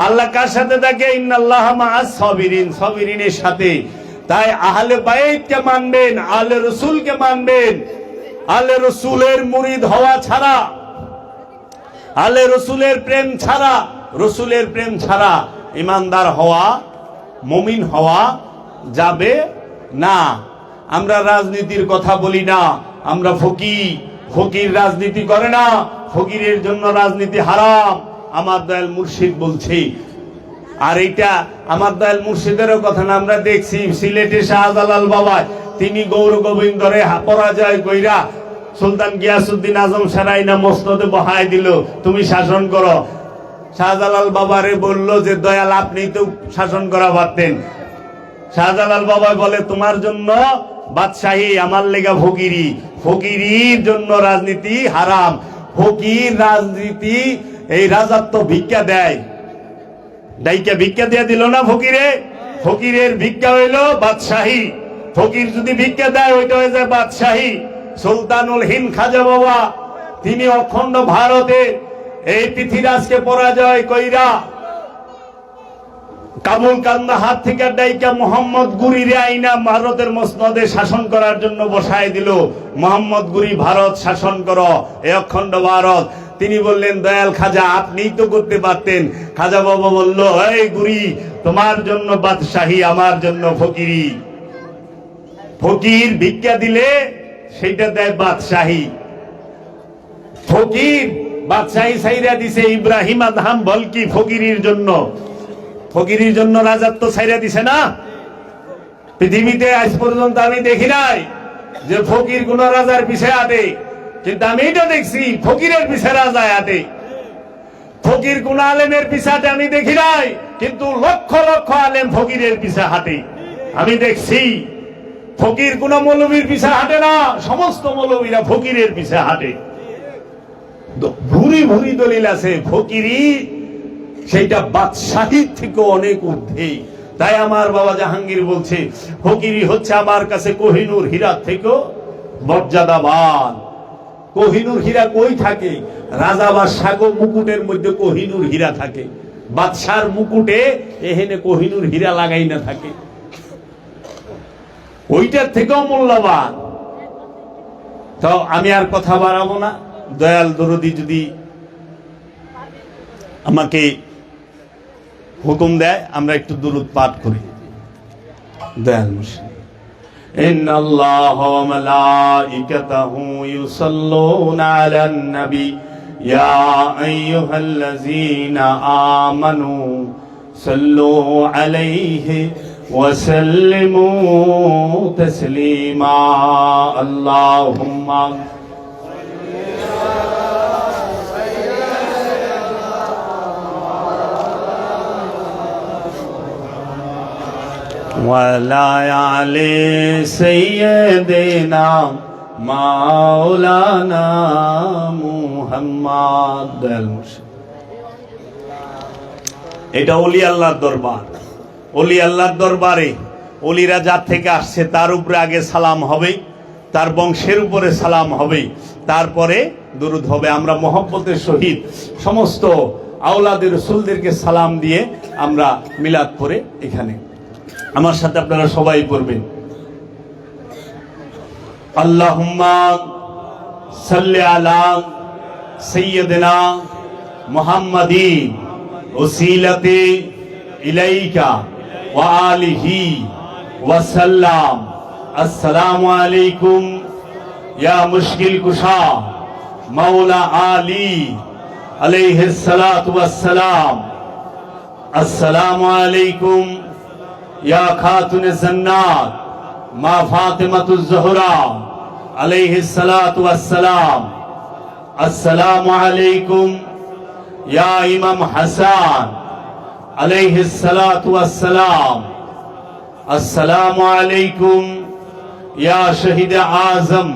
আল্লাহ কার সাথে থাকে? ইন্নাল্লাহা মাআস সাবিরিন, সাবিরিনের সাথে। তাই আহলে বাইতকে মানবেন, আহলে রাসূলকে মানবেন। আহলে রাসূলের মুরিদ হওয়া ছাড়া, আহলে রাসূলের প্রেম ছাড়া, রাসূলের প্রেম ছাড়া ইমানদার হওয়া, মুমিন হওয়া যাবে না। আমরা রাজনীতির কথা বলি না, আমরা ফকির রাজনীতি করে না। ফকিরের জন্য রাজনীতি হারাম, আমার দয়াল মুর্শিদ বলছি। আর এটা আমার দয়াল মুর্শিদেরও কথা না, আমরা দেখছি সিলেটে শাহজালাল বাবা তিনি গৌর গোবিন্দরে পরাজয় কইরা সুলতান গিয়াসউদ্দিন আজম সারাইনা মসনদে বহায় দিল, তুমি শাসন করো। শাহজালাল বাবারে বলল যে দয়াল আপনি তো শাসন করা পারতেন। শাহজালাল বাবা বলে তোমার জন্য বাদশাহী, আমার লেগা ফকিরি, ফকিরির জন্য রাজনীতি হারাম। ফকির রাজনীতি এই রাজত্ব ভিক্ষা দেয়, ডাইকা ভিক্ষা দিয়ে দিল না ফকিরে, ফকিরের ভিক্ষা হইল বাদশাহী। ফকির যদি ভিক্ষা দেয় ওইটা হয়ে যায় বাদশাহী। সুলতানুল হিন্দ খাজা বাবা তিনি অখণ্ড ভারতে এই পৃথিবীরাজকে পরাজয় কইরা কাবুল কান্দাহার থেকে ডাইকা মোহাম্মদ গুরিরে আইনা ভারতের মসনদে শাসন করার জন্য বসায় দিল। মোহাম্মদ গুরি ভারত শাসন করো, এই অখণ্ড ভারত। তিনি বললেন দয়াল খাজা আপনিই তো করতে পারতেন। খাজা বাবা বলল এই গুরি তোমার জন্য বাদশাহী, আমার জন্য ফকিরি। ফকির ভিক্ষা দিলে সেইটা দেয় বাদশাহী। ফকির বাদশাহী সাইরা দিছে ইব্রাহিম আদহাম বলকি ফকিরির জন্য, ফকিরির জন্য রাজত্ব ছাইরা দিছে না। পৃথিবীতে আজ পর্যন্ত আমি দেখি নাই যে ফকির কোন রাজার পিছে আটে, কিন্তু আমি এটা দেখছি ফকিরের পিছে রাজা আটে। ফকির কোন আলেমের পিছে হাঁটে আমি দেখি নাই, কিন্তু লক্ষ লক্ষ আলেম ফকিরের পিছে হাঁটে আমি দেখছি। ফকির কোন মৌলবীর পিছে হাঁটে না, সমস্ত মৌলবীরা ফকিরের পিছে হাঁটে। ভুরি ভুরি দলিল আছে ফকিরি সেইটা বাদশাহীর থেকে অনেক ঊর্ধ্বে। তাই আমার বাবা জাহাঙ্গীর বলছে ফকিরি হচ্ছে আমার কাছে কোহিনূর হীরা থেকেও মর্যাদাবান। কোহিনূর হীরা কই থাকে? রাজা বাদশাহ মুকুটের মধ্যে কোহিনূর হীরা থাকে, বাদশার মুকুটে এখানে কোহিনূর হীরা লাগাই না থাকে, ওইটার থেকেও মূল্যবান। তো আমি আর কথা বাড়াবো না, দয়াল দরদি যদি আমাকে হুকুম দেয় আমরা একটু দুরূদ পাঠ করি। দয়াল মুর্শিদ ইন্নাল্লাহা ওয়া মালাইকাতাহু ইউসাল্লুনা আলান নবী ইয়া আইয়ুহাল্লাযীনা আমানু সাল্লু আলাইহি ওয়া সাল্লিমু তাসলিমা। আল্লাহুম্মা ওয়ালা আলে সাইয়্যিদিনা মাওলানা মুহাম্মদ। এটা ওলি আল্লাহর দরবার। ওলি আল্লাহর দরবারে ওলিরা যার থেকে আসছে তার উপরে আগে সালাম হবে, তার বংশের উপরে সালাম হবে, তারপরে দুরূদ হবে। আমরা মহব্বতের সহিত সমস্ত আওলাদের রাসূলদেরকে সালাম দিয়ে আমরা মিলাদ পড়ে এখানে আমার সাথে আপনারা সবাই পড়বেন। আল্লাহুম্মা সাল্লি আলা সাইয়্যিদিনা মুহাম্মাদিন ওসিলাতি ইলাইকা ওয়া আলিহি ওয়া সাল্লাম। আসসালামু আলাইকুম ইয়া মুশকিল কুশা মাওলা আলী আলাইহিস সালাতু ওয়াস সালাম। আসসালামু আলাইকুম या खातुन जन्नात मा फातिमातुज ज़हरा अलैहिस्सलातु वस्सलाम। अस्सलामु अलैकुम या इमाम हसन अलैहिस्सलातु वस्सलाम। अस्सलामु अलैकुम या शहीद आज़म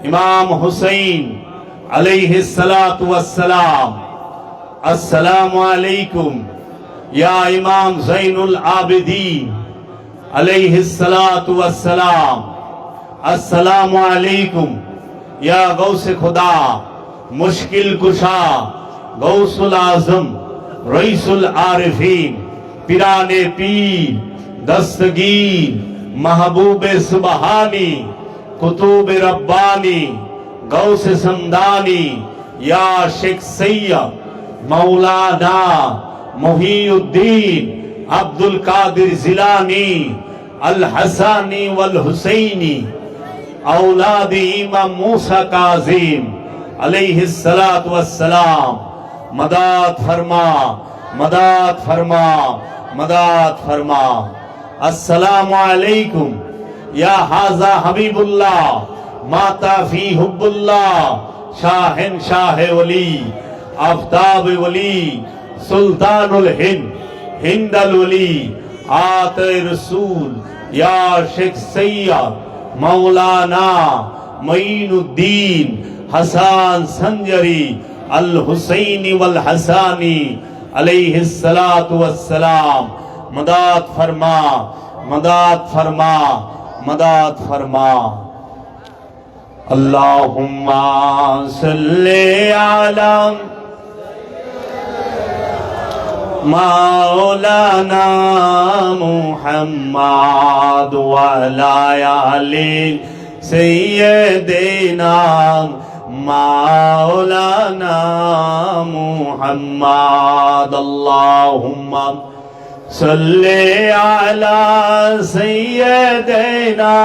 इमाम हुसैन अलैहिस्सलातु वस्सलाम। अस्सलामु अलैकुम या इमाम ज़ैनुल आबिदीन अलैहिस्सलातु वस्सलाम। अस्सलामु अलैकुम या गौसे खुदा मुश्किल कुशा गौसुल आज़म रईसुल आरिफीन पिराने पीर दस्तगीर महबूबे सुबहानी कुतुब रब्बानी गौसे समदानी या शेख सैयद मौलाना मुहीउद्दीन अब्दुल कादिर जिलानी अल हसानी वल हुसैनी औलाद इमाम मूसा काजिम अलैहिस्सलातु वस्सलाम। मदद फरमा, मदद फरमा, मदद फरमा। अस्सलामु अलैकुम या हाजा हबीबुल्लाह, माता फी हुब्बुल्लाह, शाहिन शाह वली, आफ्ताब वली, सुल्तानुल हिंद, हिंदल वली, आते रसूल, या शेख सैयद मौलाना मईनुद्दीन हसन संजरी अल हुसैनी वल हसानी अलैहिस्सलातु वस्सलाम, मदद फरमा, मदद फरमा, मदद फरमा। अल्लाहुम्मा सल्ले अला मौलाना मुहम्मद व अला आलि सय्यिदिना मौलाना मुहम्मद। अल्लाहुम्मा सल्ले अला सय्यिदिना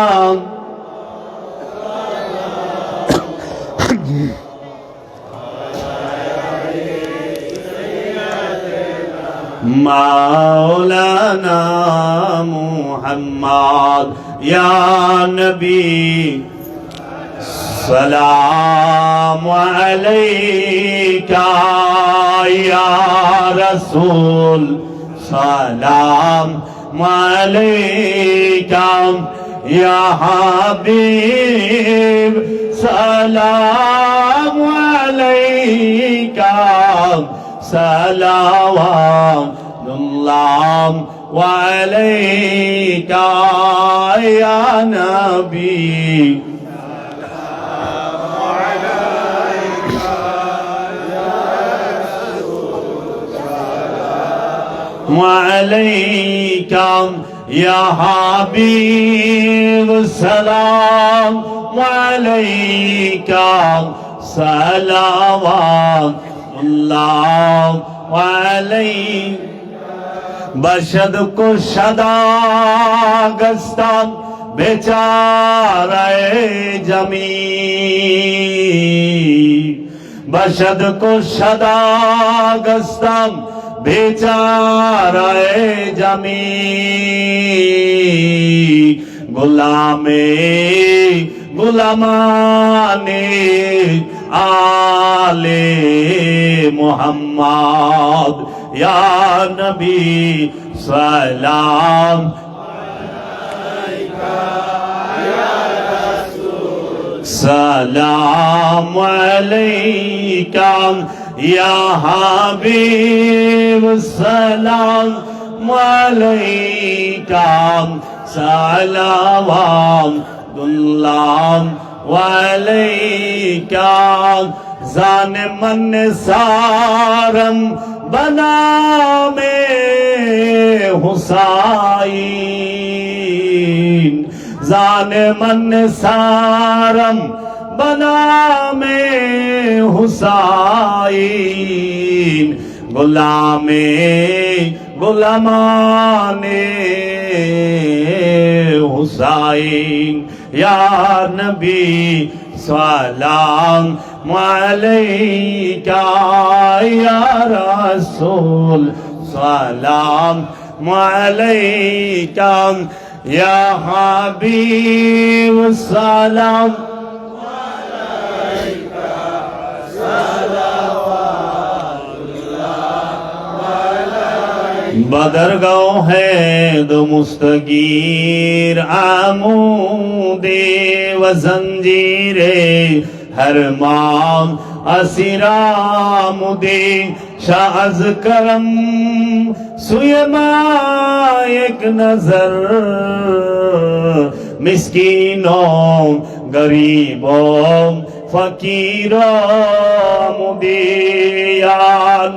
मौलाना मुहम्मद। या नबी सलाम अलैका, या रसूल सलाम अलैका, या हबीब सलाम अलैका, सलावतुल्लाह अलैका या नबी। अलैका या हबीब सलाम अलैका, सलावतुल्लाह अलैका। बशद को शदागस्तान बेचारे जमी, बशद को शदागस्तान बेचारे जमी। गुलामे गुलामाने आले मोहम्मद, या नबी सलाम सलाम अलैका, या हबीब सलाम अलैका, सलावतुल्लाह अलैका। जाने मन सारम बना में हुसैन, जाने मन सारम बना में हुसैन। गुलामे गुलामाने हुसैन, या नबी सलाम अलैका, या रसूल सलाम अलैका, या हबीब सलाम अलैका, बदरगांव है दो मुस्तगीर आमूदे व जंजीरे हर माम असिरामुदे शाज करम सुयमा एक नजर मिस्कीनों गरीबों फकीरों मुदे या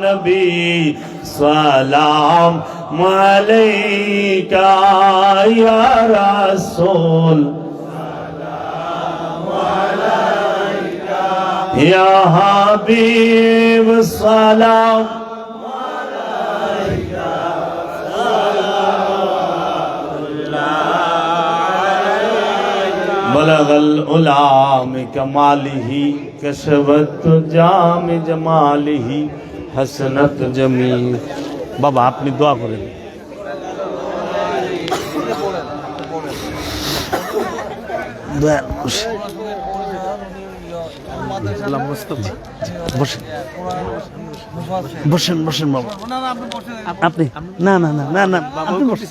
नबी सलाम अलैका, या रसूल या हबीब सलाम बलगल उलाम कमालिही कशवत जाम जमालिही হাসনাত জামিল। বাবা আপনি দোয়া করেন। দয়া বসেন বসেন বসেন বাবা। আপনি না না না না না আপনি বসেন।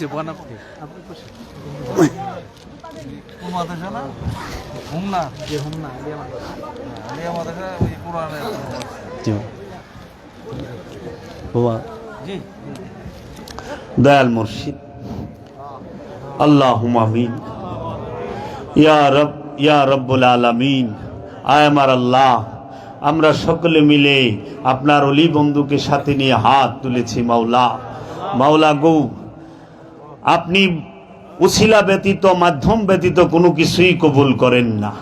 বাবা দয়াল মুর্শিদ আল্লাহুম্মা আমিন। ইয়া রব ইয়া রব্বুল আলামিন। আয় আমার আল্লাহ, আমরা সকলে মিলে আপনার অলি বন্ধুকে সাথে নিয়ে হাত তুলেছি মাওলা। মাওলা গো, আপনি উসিলা ব্যতীত মাধ্যম ব্যতীত কোনো কিছুই কবুল করেন না।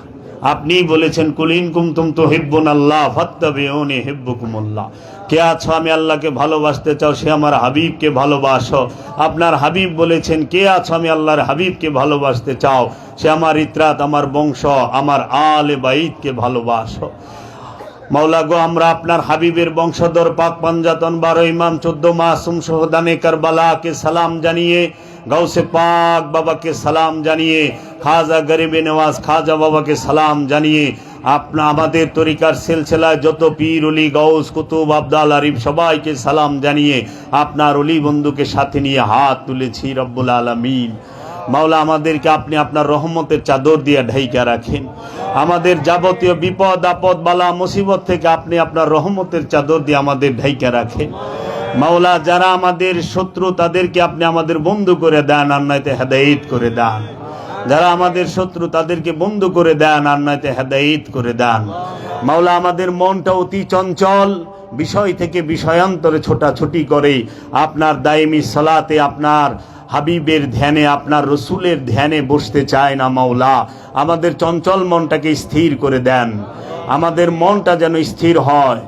আপনি বলেছেন কুলিন কুমতুম তুহিব্বুনাল্লাহ ফাত্তাবিউনি ইউহিব্বুকুমুল্লাহ। কে আছো আমি আল্লাহকে ভালোবাসতে চাও সে আমার হাবিবকে ভালোবাসো। আপনার হাবিব বলেছেন কে আছো আমি আল্লাহর হাবিবকে ভালোবাসতে চাও সে আমার ইতরাত আমার বংশ আমার আলে বাইতকে ভালোবাসো। মাওলা গো, আমরা আপনার হাবিবের বংশধর পাক পাঞ্জাতন 12 ইমাম 14 মাসুম শহদানে কারবালাকে সালাম জানিয়ে, গাউসে পাক বাবাকে সালাম জানিয়ে, খাজা গরিবে নওয়াজ খাজা বাবাকে সালাম জানিয়ে, আমাদের তরিকার সিলসিলায় যত পীর অলি গাউস কুতুব আবদাল আরিফ সবাইকে সালাম জানিয়ে আপনার অলি বন্ধুকে সাথে নিয়ে হাত তুলেছি রব্বুল আলামিন। মাওলা, আমাদেরকে আপনি আপনার রহমতের চাদর দিয়ে ঢাইকা রাখেন। আমাদের যাবতীয় বিপদ আপদ বালা মুসিবত থেকে আপনি আপনার রহমতের চাদর দিয়ে আমাদের ঢাইকা রাখেন। মাওলা, যারা আমাদের শত্রু তাদেরকে আপনি আমাদের বন্ধু করে দেন, আর নয়তো হেদায়েত করে দেন। যারা আমাদের শত্রু তাদেরকে বন্ধু করে দেন, আর নয়তো হেদায়েত করে দেন। মাওলা, আমাদের মনটা অতি চঞ্চল, বিষয় থেকে বিষয়ান্তরে ছোটাছুটি করে আপনার দায়েমি সালাতে আপনার হাবিবের ধ্যানে আপনার রসুলের ধ্যানে বসতে চায় না। মাওলা, আমাদের চঞ্চল মনটাকে স্থির করে দেন। আমাদের মনটা যেন স্থির হয়,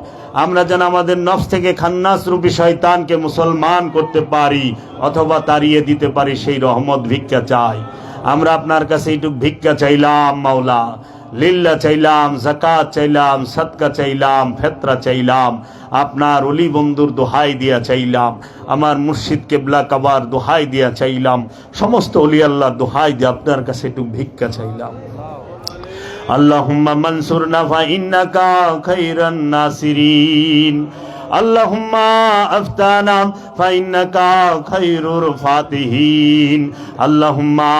আমরা যেন আমাদের নফস থেকে খান্নাস রূপী শয়তানকে মুসলমান করতে পারি অথবা তাড়িয়ে দিতে পারি, সেই রহমত ভিক্ষা চাই। আমরা আপনার কাছে এইটুক ভিক্ষা চাইলাম মাওলা। লিল্লা চাইলাম, যাকাত চাইলাম, সদকা চাইলাম, ফেতরা চাইলাম, আপনার অলি বন্ধুর দোহাই দিয়া চাইলাম, আমার মুর্শিদ কেবলা কাবার দোহাই দিয়া চাইলাম, সমস্ত অলি আল্লাহ দোহাই দিয়ে আপনার কাছে একটু ভিক্ষা চাইলাম। আল্লাহুম্মা মানসুরনা ফাইন্নাকা খায়রান নাসিরিন। আল্লাহুম্মা আফতানা ফাইন্নাকা খায়রুল ফাতিহিন। আল্লাহুম্মা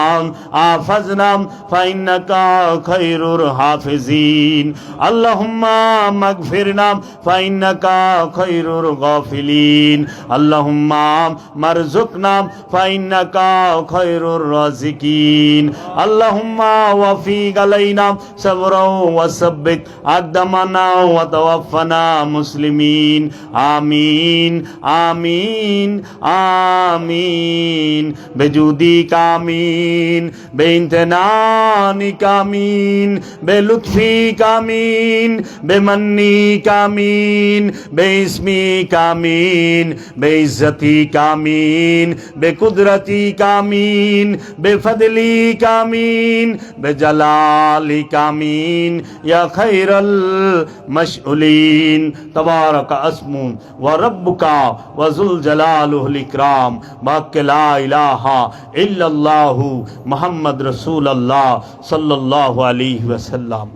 আফাজনা ফাইন্নাকা খায়রুল হাফিজিন। আল্লাহুম্মা মাগফিরনা ফাইন্নাকা খায়রুল গাফিলিন। আল্লাহুম্মা মারযুকনা ফাইন্নাকা খায়রুর রাযিকিন। আল্লাহুম্মা ওয়াফিক আলাইনা সাবরাও ওয়া সাব্বিত আকদামানা ওয়া তাওয়াফানা মুসলিমিন। আমিন আমিন আমিন। বেজুদি কামিন, বেইন্তনানি কামিন, বেলুৎফি কামিন, বেমন্নি কামিন, বেইসমি কামিন, বেইজ্জতি কামিন, বেকুদরতি কামিন, বেফদলি কামিন, বেজালালি কামিন। ইয়া খায়রাল মাশউলিন। তবারাক আসমু ওয়া রাব্বুকা ওয়া যুল জালালিল ইকরাম। বাক্কে লা ইলাহা ইল্লাল্লাহু মুহাম্মদ রাসূলুল্লাহ সাল্লাল্লাহু আলাইহি ওয়াসাল্লাম।